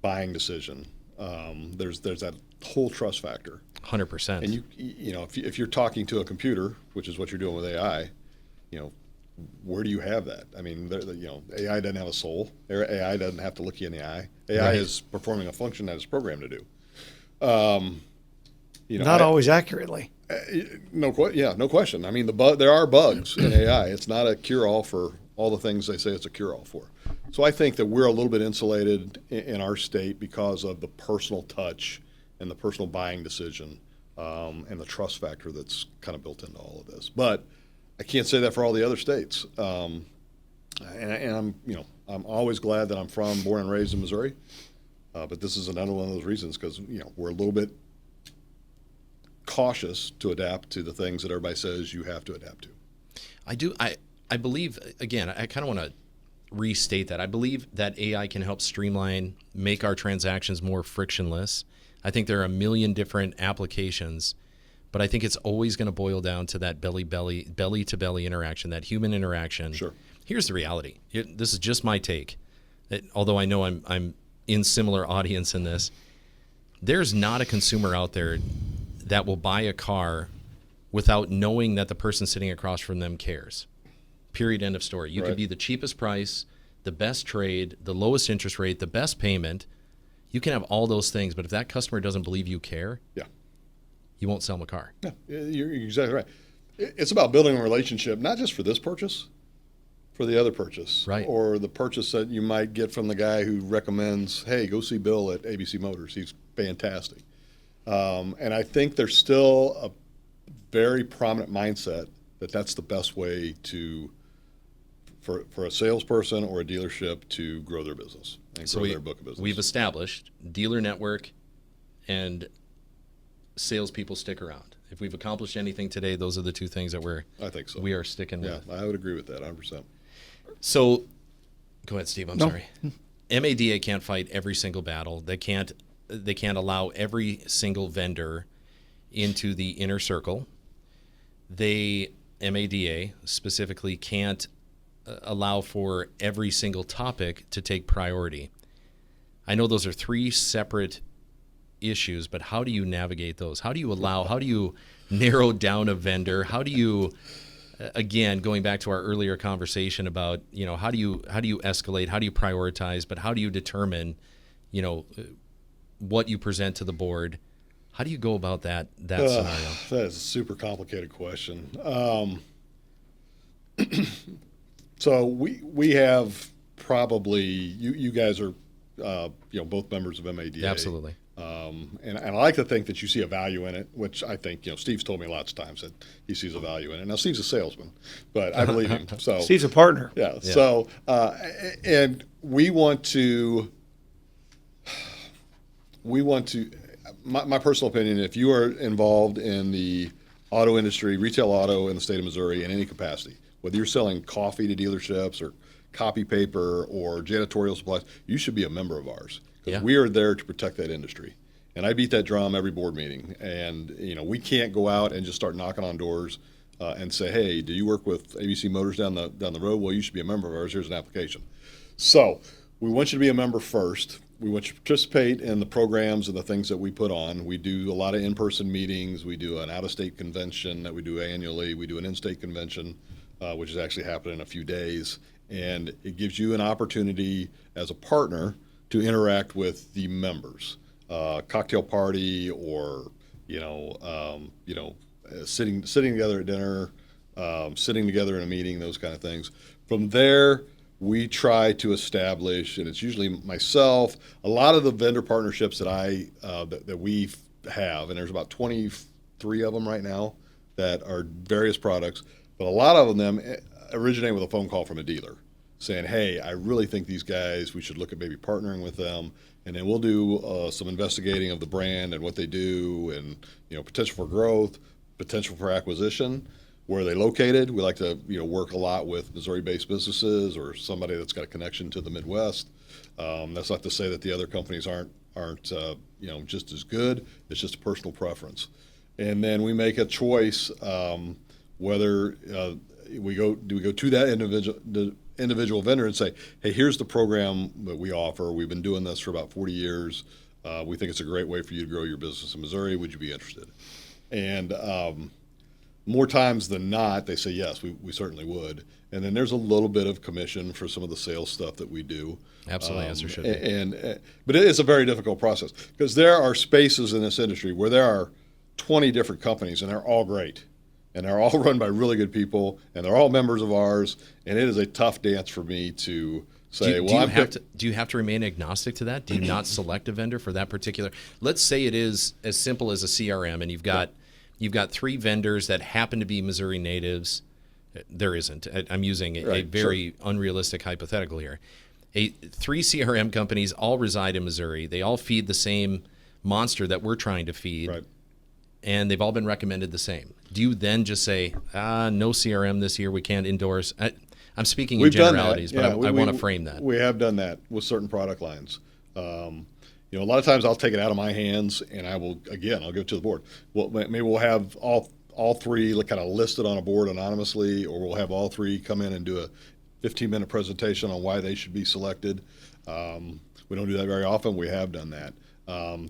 buying decision. There's that whole trust factor. 100%. And if you're talking to a computer, which is what you're doing with AI, where do you have that? I mean, AI doesn't have a soul. AI doesn't have to look you in the eye. AI is performing a function that it's programmed to do. Not always accurately. No question. I mean, there are bugs in AI. It's not a cure-all for all the things they say it's a cure-all for. So I think that we're a little bit insulated in our state because of the personal touch and the personal buying decision, and the trust factor that's kind of built into all of this. But I can't say that for all the other states. And I'm always glad that I'm born and raised in Missouri. But this is another one of those reasons, because we're a little bit cautious to adapt to the things that everybody says you have to adapt to. I believe, again, I kind of want to restate that. I believe that AI can help streamline, make our transactions more frictionless. I think there are a million different applications, but I think it's always going to boil down to that belly-to-belly interaction, that human interaction. Sure. Here's the reality. This is just my take. Although I know I'm in similar audience in this, there's not a consumer out there that will buy a car without knowing that the person sitting across from them cares. Period, end of story. You could be the cheapest price, the best trade, the lowest interest rate, the best payment. You can have all those things, but if that customer doesn't believe you care, you won't sell them a car. Yeah, you're exactly right. It's about building a relationship, not just for this purchase, for the other purchase. Right. Or the purchase that you might get from the guy who recommends, hey, go see Bill at ABC Motors. He's fantastic. And I think there's still a very prominent mindset that that's the best way for a salesperson or a dealership to grow their business and grow their book of business. We've established dealer network and salespeople stick around. If we've accomplished anything today, those are the two things that I think so. we are sticking with. Yeah, I would agree with that 100%. So, go ahead, Steve. I'm sorry. MADA can't fight every single battle. They can't allow every single vendor into the inner circle. MADA specifically can't allow for every single topic to take priority. I know those are three separate issues, but how do you navigate those? How do you narrow down a vendor? How do you, again, going back to our earlier conversation about, how do you escalate? How do you prioritize? But how do you determine, what you present to the board? How do you go about that scenario? That is a super complicated question. So we have probably you guys are both members of MADA. Absolutely. And I like to think that you see a value in it, which I think Steve's told me lots of times that he sees a value in it. Now Steve's a salesman, but I believe him. So Steve's a partner. yeah. So and we want to. My personal opinion, if you are involved in the auto industry, retail auto in the state of Missouri in any capacity, whether you're selling coffee to dealerships or copy paper or janitorial supplies, you should be a member of ours. Because we are there to protect that industry. And I beat that drum every board meeting. And, we can't go out and just start knocking on doors and say, hey, do you work with ABC Motors down the road? Well, you should be a member of ours. Here's an application. So we want you to be a member first. We want you to participate in the programs and the things that we put on. We do a lot of in-person meetings. We do an out-of-state convention that we do annually. We do an in-state convention, which is actually happening in a few days. And it gives you an opportunity as a partner to interact with the members, cocktail party, or sitting together at dinner, sitting together in a meeting, those kind of things. From there, we try to establish, and it's usually myself, a lot of the vendor partnerships that that we have, and there's about 23 of them right now that are various products, but a lot of them originate with a phone call from a dealer saying, hey, I really think these guys, we should look at maybe partnering with them. And then we'll do some investigating of the brand and what they do and, potential for growth, potential for acquisition. Where are they located? We like to, work a lot with Missouri-based businesses or somebody that's got a connection to the Midwest. That's not to say that the other companies aren't just as good. It's just a personal preference. And then we make a choice whether we go to that individual vendor and say, hey, here's the program that we offer. We've been doing this for about 40 years. We think it's a great way for you to grow your business in Missouri. Would you be interested? And more times than not, they say, yes, we certainly would. And then there's a little bit of commission for some of the sales stuff that we do. Absolutely, as there should be. But it is a very difficult process because there are spaces in this industry where there are 20 different companies and they're all great. And they're all run by really good people, and they're all members of ours. And it is a tough dance for me to say, do you have to remain agnostic to that? Do you not select a vendor for that particular? Let's say it is as simple as a CRM, and you've got 3 vendors that happen to be Missouri natives. There isn't. I'm using a very unrealistic hypothetical here. 3 CRM companies all reside in Missouri. They all feed the same monster that we're trying to feed. Right. And they've all been recommended the same. Do you then just say, no CRM this year, we can't endorse? I'm speaking in generalities, but I want to frame that. We have done that with certain product lines. A lot of times I'll take it out of my hands and I'll give it to the board. Well, maybe we'll have all 3 kind of listed on a board anonymously, or we'll have all 3 come in and do a 15-minute presentation on why they should be selected. We don't do that very often. We have done that.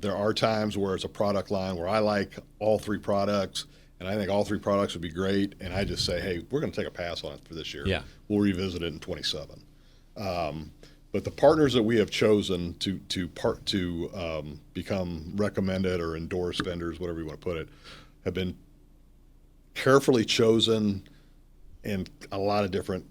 There are times where it's a product line where I like all 3 products, and I think all 3 products would be great, and I just say, hey, we're going to take a pass on it for this year. Yeah. We'll revisit it in 27. But the partners that we have chosen to become recommended or endorsed vendors, whatever you want to put it, have been carefully chosen in a lot of different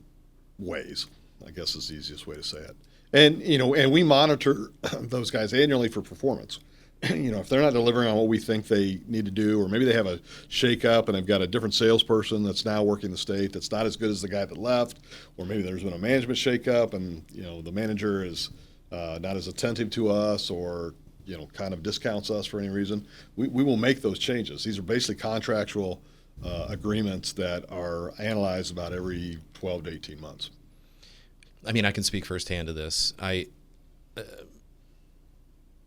ways, I guess is the easiest way to say it. And we monitor those guys annually for performance. If they're not delivering on what we think they need to do, or maybe they have a shakeup and they've got a different salesperson that's now working the state that's not as good as the guy that left, or maybe there's been a management shakeup and the manager is not as attentive to us, or kind of discounts us for any reason, we will make those changes. These are basically contractual agreements that are analyzed about every 12 to 18 months. I mean, I can speak firsthand to this.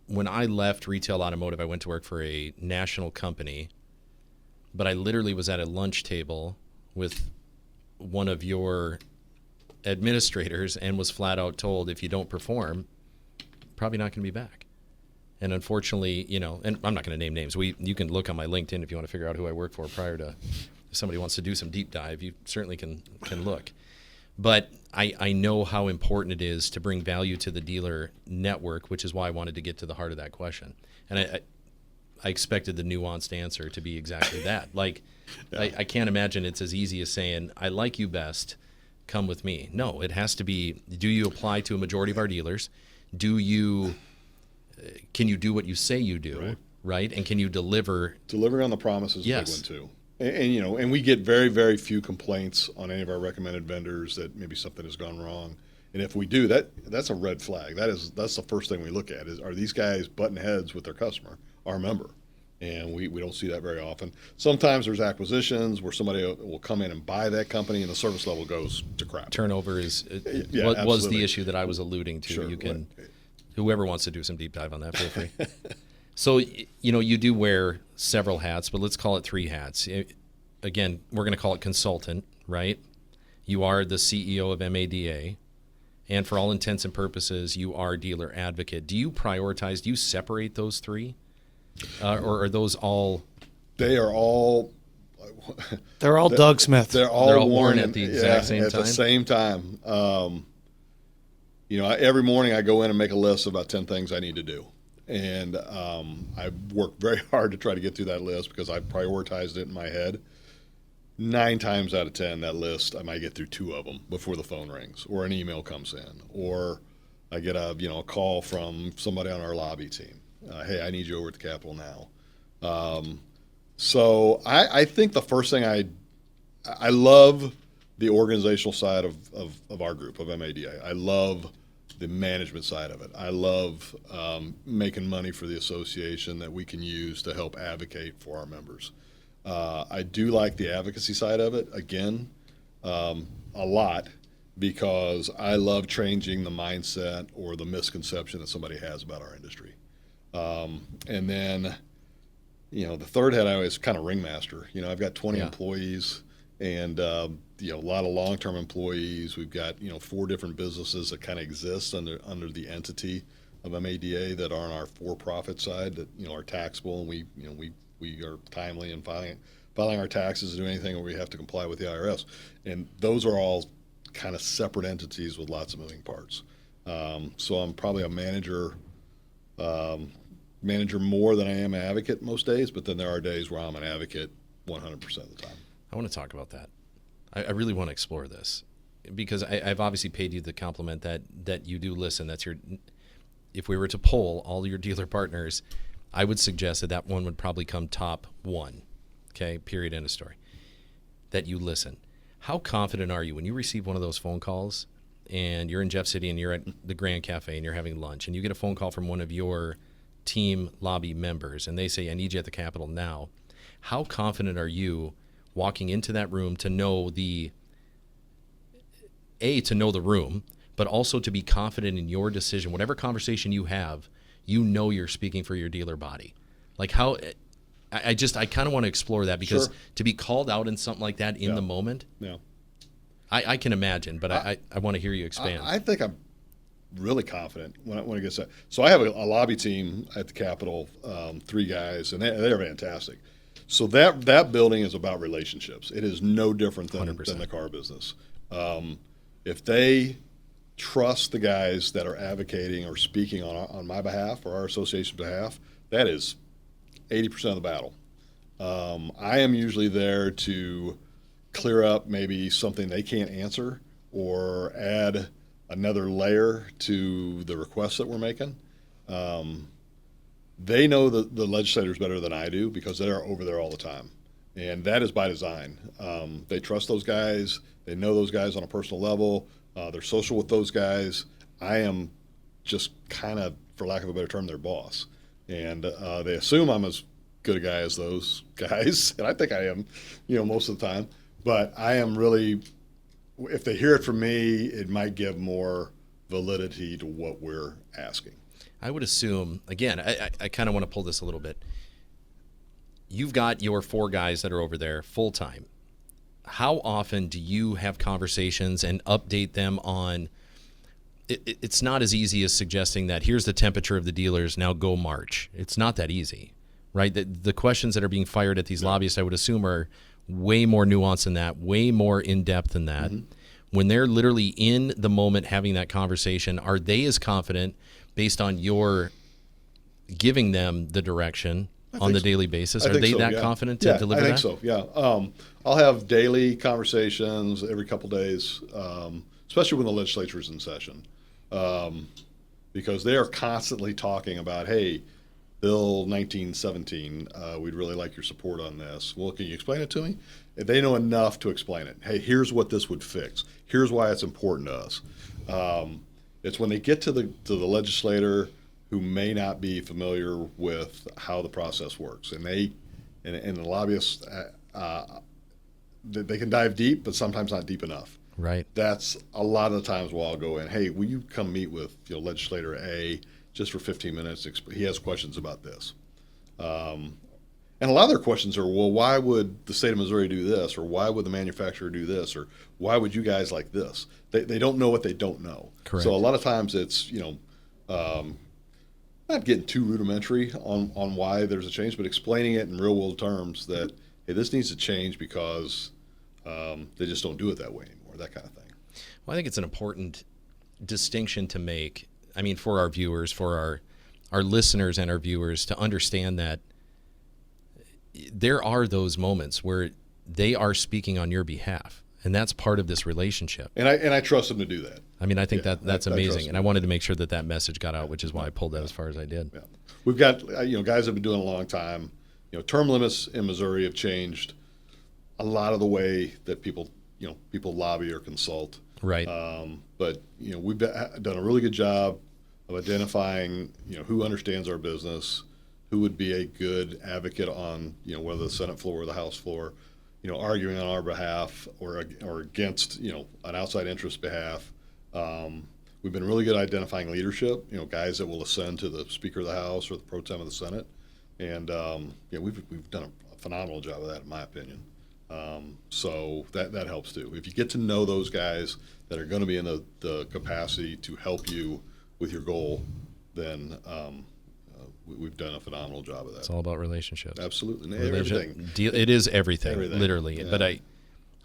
When I left retail automotive, I went to work for a national company, but I literally was at a lunch table with one of your administrators and was flat out told, if you don't perform, probably not going to be back. And unfortunately, and I'm not going to name names. You can look on my LinkedIn if you want to figure out who I work for prior to, if somebody wants to do some deep dive, you certainly can look. But I know how important it is to bring value to the dealer network, which is why I wanted to get to the heart of that question. And I expected the nuanced answer to be exactly that. I can't imagine it's as easy as saying, I like you best, come with me. No, it has to be, do you apply to a majority of our dealers? Can you do what you say you do, right? And can you deliver? Delivering on the promise is Yes. a big one too. And we get very, very few complaints on any of our recommended vendors that maybe something has gone wrong. And if we do, that's a red flag. That's the first thing we look at is, are these guys butting heads with their customer, our member? And we don't see that very often. Sometimes there's acquisitions where somebody will come in and buy that company and the service level goes to crap. Turnover is Yeah, was absolutely. the issue that I was alluding to. Sure. You can, whoever wants to do some deep dive on that, feel free. So, you do wear several hats, but let's call it 3 hats. Again, we're going to call it consultant, right? You are the CEO of MADA, and for all intents and purposes, you are dealer advocate. Do you prioritize, do you separate those 3? Or are those all? They are all. They're all Doug Smith. They're all worn at the exact same at time? the same time. Every morning I go in and make a list of about 10 things I need to do. And I work very hard to try to get through that list because I prioritized it in my head. 9 times out of 10, that list, I might get through 2 of them before the phone rings or an email comes in or I get a call from somebody on our lobby team. Hey, I need you over at the Capitol now. So I think the first thing I love the organizational side of our group, of MADA. I love the management side of it. I love making money for the association that we can use to help advocate for our members. I do like the advocacy side of it, again, a lot, because I love changing the mindset or the misconception that somebody has about our industry. And then, the third head I always kind of ringmaster. I've got 20 employees and, a lot of long-term employees. We've got, 4 different businesses that kind of exist under the entity of MADA that are on our for-profit side that, are taxable, and we are timely in filing our taxes and doing anything where we have to comply with the IRS. And those are all kind of separate entities with lots of moving parts. So I'm probably a manager more than I am an advocate most days, but then there are days where I'm an advocate 100% of the time. I want to talk about that. I really want to explore this because I've obviously paid you the compliment that you do listen. That's if we were to poll all your dealer partners, I would suggest that one would probably come top 1. Okay, period, end of story. That you listen. How confident are you when you receive one of those phone calls and you're in Jeff City and you're at the Grand Cafe and you're having lunch and you get a phone call from one of your team lobby members and they say, I need you at the Capitol now. How confident are you walking into that room to know to know the room, but also to be confident in your decision, whatever conversation you have, you're speaking for your dealer body. Like how, I kind of want to explore that because to be called out in something like that in the moment, I can imagine, but I want to hear you expand. I think I'm really confident when it gets that. So I have a lobby team at the Capitol, 3 guys, and they're fantastic. So that building is about relationships. It is no different than the car business. If they trust the guys that are advocating or speaking on my behalf or our association's behalf, that is 80% of the battle. I am usually there to clear up maybe something they can't answer or add another layer to the requests that we're making. They know the legislators better than I do because they're over there all the time. And that is by design. They trust those guys. They know those guys on a personal level. They're social with those guys. I am just kind of, for lack of a better term, their boss. And they assume I'm as good a guy as those guys. And I think I am, most of the time. But I am really, if they hear it from me, it might give more validity to what we're asking. I would assume, again, I kind of want to pull this a little bit. You've got your 4 guys that are over there full time. How often do you have conversations and update them on it's not as easy as suggesting that here's the temperature of the dealers, now go march. It's not that easy, right? The questions that are being fired at these lobbyists, I would assume, are way more nuanced than that, way more in-depth than that. Mm-hmm. When they're literally in the moment having that conversation, are they as confident based on your giving them the direction on the daily basis? I Are think they so, that yeah. confident to deliver I that? think so, yeah. I'll have daily conversations every couple days, especially when the legislature's in session, because they are constantly talking about, hey, Bill 1917, we'd really like your support on this. Well, can you explain it to me? They know enough to explain it. Hey, here's what this would fix. Here's why it's important to us. It's when they get to the legislator who may not be familiar with how the process works, and the lobbyists, they can dive deep, but sometimes not deep enough. Right. That's a lot of the times where I'll go in. Hey, will you come meet with legislator A just for 15 minutes? He has questions about this. And a lot of their questions are, well, why would the state of Missouri do this? Or why would the manufacturer do this? Or why would you guys like this? They don't know what they don't know. Correct. So a lot of times it's, not getting too rudimentary on why there's a change, but explaining it in real world terms that, hey, this needs to change because they just don't do it that way anymore, that kind of thing. Well, I think it's an important distinction to make. I mean, for our viewers, for our listeners and our viewers to understand that there are those moments where they are speaking on your behalf, and that's part of this relationship. And I trust them to do that. I mean, I think that's amazing, trust and I wanted to make sure that message got out, which is why I pulled that as far as I did. Yeah. We've got guys have been doing it a long time. Term limits in Missouri have changed a lot of the way that people lobby or consult. Right. But we've done a really good job of identifying who understands our business, who would be a good advocate on whether the Senate floor or the House floor, arguing on our behalf or against an outside interest behalf. We've been really good at identifying leadership, guys that will ascend to the Speaker of the House or the Pro Tem of the Senate, and we've done a phenomenal job of that, in my opinion. So that helps too. If you get to know those guys that are going to be in the capacity to help you with your goal, then we've done a phenomenal job of that. It's all about relationships. Absolutely, everything. It is everything, literally. Yeah. But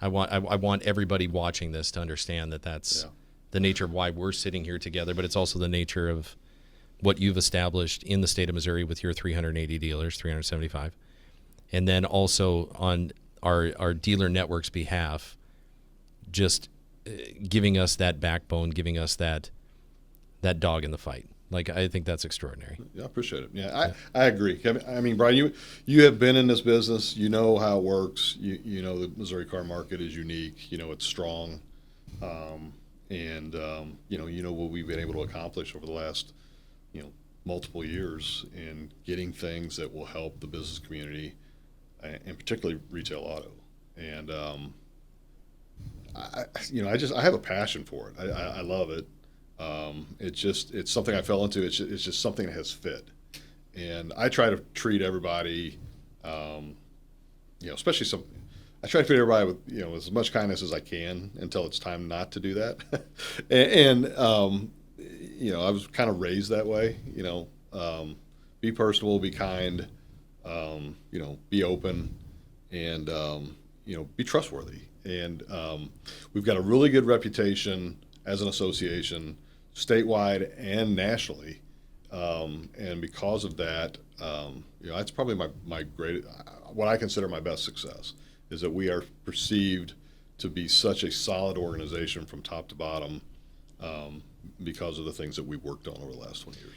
I want everybody watching this to understand that that's the nature of why we're sitting here together. But it's also the nature of what you've established in the state of Missouri with your 380 dealers, 375, and then also on our dealer network's behalf, just giving us that backbone, giving us that dog in the fight. Like, I think that's extraordinary. Yeah, I appreciate it. Yeah, I agree. I mean, Brian, you have been in this business. You know how it works. You know the Missouri car market is unique. It's strong, and you know what we've been able to accomplish over the last multiple years in getting things that will help the business community, and particularly retail auto. And I have a passion for it. I love it. It's something I fell into. It's just something that has fit, and I try to treat everybody, especially I try to treat everybody with as much kindness as I can until it's time not to do that. and I was kind of raised that way. Be personable, be kind, be open, and be trustworthy. And we've got a really good reputation as an association, statewide and nationally, and because of that, that's probably my great, what I consider my best success, is that we are perceived to be such a solid organization from top to bottom, because of the things that we've worked on over the last 20 years.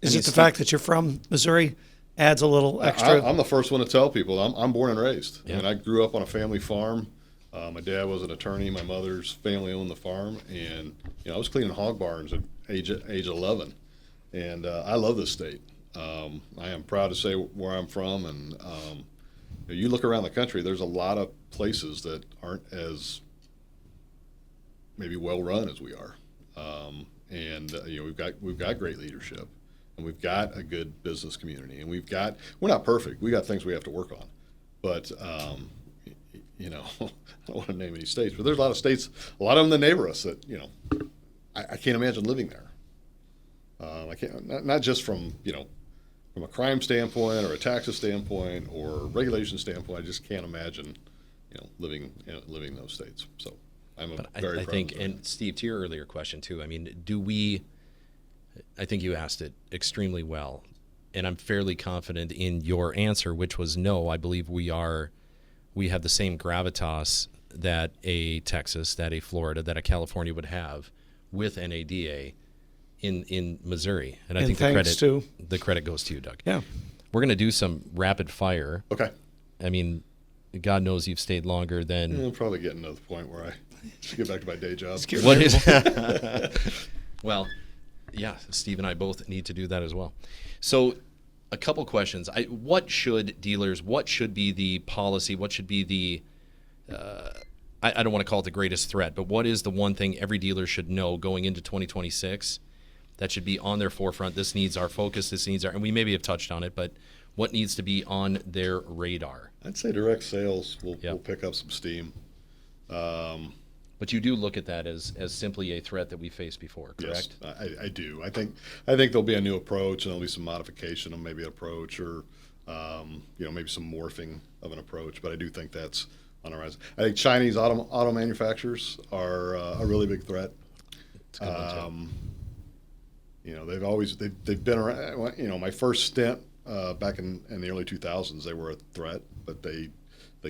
Is it the fact that you're from Missouri adds a little extra? I'm the first one to tell people I'm born and raised. Yeah. I mean, I grew up on a family farm. My dad was an attorney. My mother's family owned the farm, and I was cleaning hog barns at age 11. And I love this state. I am proud to say where I'm from, and you look around the country, there's a lot of places that aren't as maybe well run as we are. We've got great leadership, and we've got a good business community, and we're not perfect. We got things we have to work on, but I don't want to name any states, but there's a lot of states, a lot of them that neighbor us that I can't imagine living there. I can't, not just from a crime standpoint or a taxes standpoint or regulation standpoint. I just can't imagine living in those states. So I'm very proud. I think, and Steve, to your earlier question too, I mean, I think you asked it extremely well. and I'm fairly confident in your answer, which was no. I believe we have the same gravitas that a Texas, that a Florida, that a California would have with NADA in Missouri. And I think the credit goes to you, Doug. Yeah. We're going to do some rapid fire. Okay. I mean, God knows you've stayed longer than. I'm probably getting to the point where I should get back to my day job. What is? Well, yeah, Steve and I both need to do that as well. So, a couple questions. What should be the policy? What should be the? I don't want to call it the greatest threat, but what is the one thing every dealer should know going into 2026 that should be on their forefront? This needs our focus. This needs our, and we maybe have touched on it, but what needs to be on their radar? I'd say direct sales will pick up some steam. But you do look at that as simply a threat that we faced before, correct? Yes, I do. I think there'll be a new approach, and there'll be some modification of maybe an approach, or maybe some morphing of an approach. But I do think that's on the rise. I think Chinese auto manufacturers are a really big threat. It's a good one too. They've been around. My first stint back in the early 2000s, they were a threat, but they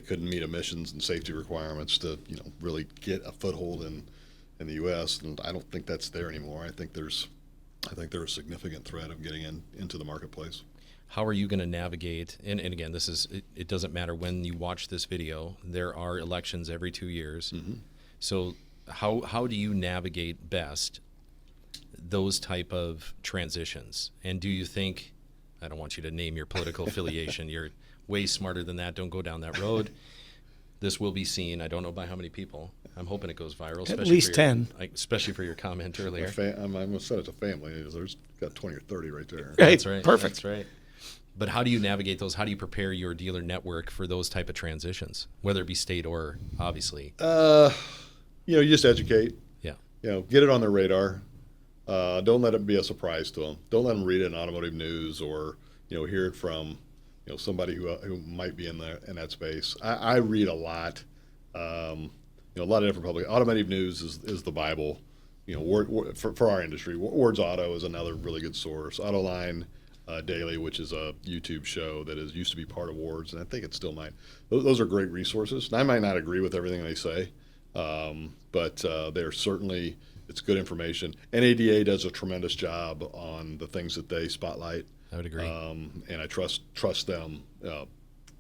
couldn't meet emissions and safety requirements to really get a foothold in the U.S. And I don't think that's there anymore. I think they're a significant threat of getting into the marketplace. How are you going to navigate? And again, it doesn't matter when you watch this video. There are elections every 2 years. Mm-hmm. So how do you navigate best those type of transitions? And do you think, I don't want you to name your political affiliation, you're way smarter than that. Don't go down that road. This will be seen. I don't know by how many people. I'm hoping it goes viral. At least 10. Especially for your comment earlier. I'm going to set it to family. There's got 20 or 30 right there. That's right. Perfect. That's right. But how do you navigate those? How do you prepare your dealer network for those type of transitions, whether it be state or obviously? You just educate. Yeah. Get it on their radar. Don't let it be a surprise to them. Don't let them read it in automotive news or hear it from somebody who might be in that space. I read a lot. A lot of different public. Automotive news is the Bible. For our industry, Ward's Auto is another really good source. Autoline Daily, which is a YouTube show that used to be part of Ward's, and I think it still might. Those are great resources. And I might not agree with everything they say, but they're certainly, it's good information. NADA does a tremendous job on the things that they spotlight. I would agree. And I trust them,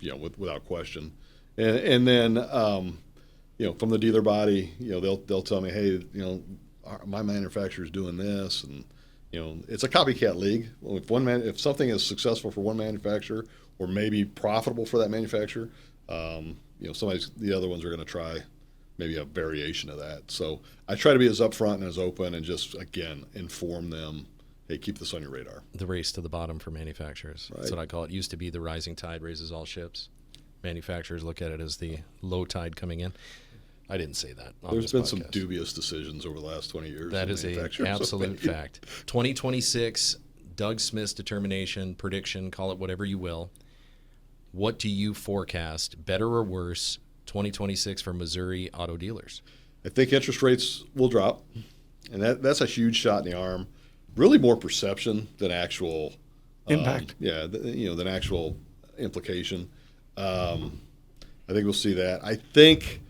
without question. And then, from the dealer body, they'll tell me, hey, my manufacturer's doing this, and it's a copycat league. If something is successful for one manufacturer, or maybe profitable for that manufacturer, the other ones are going to try maybe a variation of that. So I try to be as upfront and as open, and just again inform them. Hey, keep this on your radar. The race to the bottom for manufacturers. Right. That's what I call it. Used to be the rising tide raises all ships. Manufacturers look at it as the low tide coming in. I didn't say that on There's this been podcast. some dubious decisions over the last 20 years. That is an absolute fact. 2026, Doug Smith's determination, prediction, call it whatever you will. What do you forecast, better or worse, 2026 for Missouri auto dealers? I think interest rates will drop, and that's a huge shot in the arm. Really more perception than actual impact. Than actual implication. I think we'll see that. I think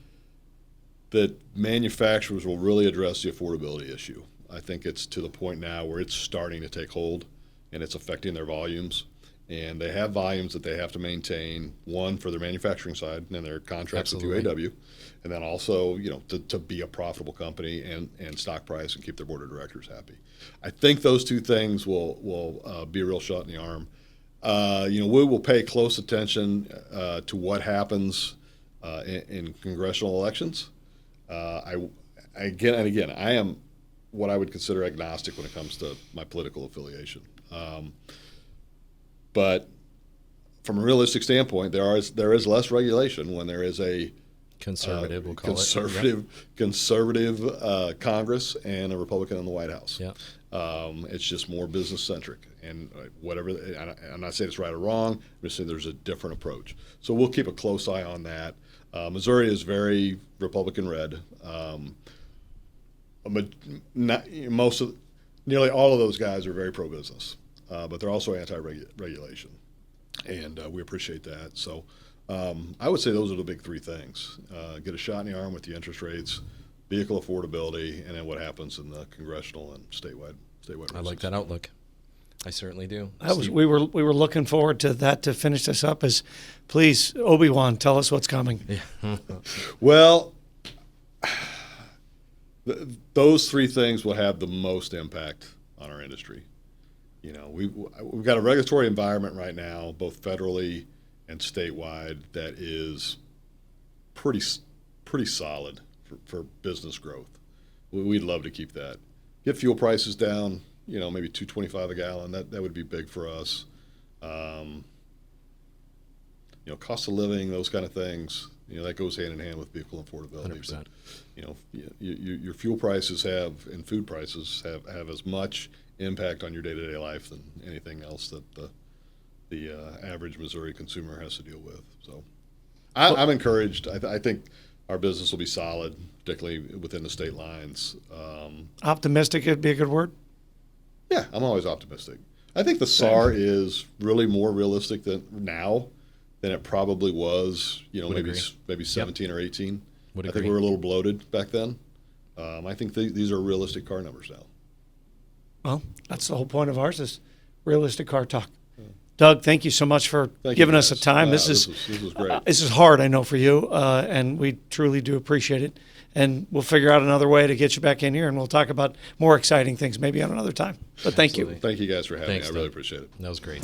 that manufacturers will really address the affordability issue. I think it's to the point now where it's starting to take hold, and it's affecting their volumes. And they have volumes that they have to maintain, one, for their manufacturing side and their contracts with UAW, and then also, to be a profitable company and stock price and keep their board of directors happy. I think those two things will be a real shot in the arm. We will pay close attention to what happens in congressional elections. I am what I would consider agnostic when it comes to my political affiliation. But from a realistic standpoint, there is less regulation when there is a conservative, we'll call conservative Congress and a Republican in the White House. Yep. It's just more business centric, and whatever. I'm not saying it's right or wrong. I'm just saying there's a different approach. So we'll keep a close eye on that. Missouri is very Republican red. Nearly all of those guys are very pro business. but they're also anti-regulation, and we appreciate that. So I would say those are the big three things: get a shot in the arm with the interest rates, vehicle affordability, and then what happens in the congressional and statewide races. I like that outlook. I certainly do. We were looking forward to that to finish this up. As please, Obi-Wan, tell us what's coming. Yeah. Well, those three things will have the most impact on our industry. You know, we've got a regulatory environment right now, both federally and statewide, that is pretty solid for business growth. We'd love to keep that. Get fuel prices down, you know, maybe $2.25 a gallon. That would be big for us. You know, cost of living, those kind of things. You know, that goes hand in hand with vehicle affordability. 100%. But, you know, your fuel prices and food prices have as much impact on your day-to-day life than anything else that the average Missouri consumer has to deal with. So I'm encouraged. I think our business will be solid, particularly within the state lines. Optimistic would be a good word. Yeah, I'm always optimistic. I think the SAR is really more realistic than it probably was, you know, maybe 17 or 18. Would I agree. think we were a little bloated back then. I think these are realistic car numbers now. Well, that's the whole point of ours is realistic car talk. Doug, thank you so much for Thank giving you, us the guys. time. This was great. This is hard, I know, for you, and we truly do appreciate it. And we'll figure out another way to get you back in here, and we'll talk about more exciting things maybe on another time. But thank you. Absolutely. Thank you guys for having Thanks, me. I really Doug. appreciate it. That was great.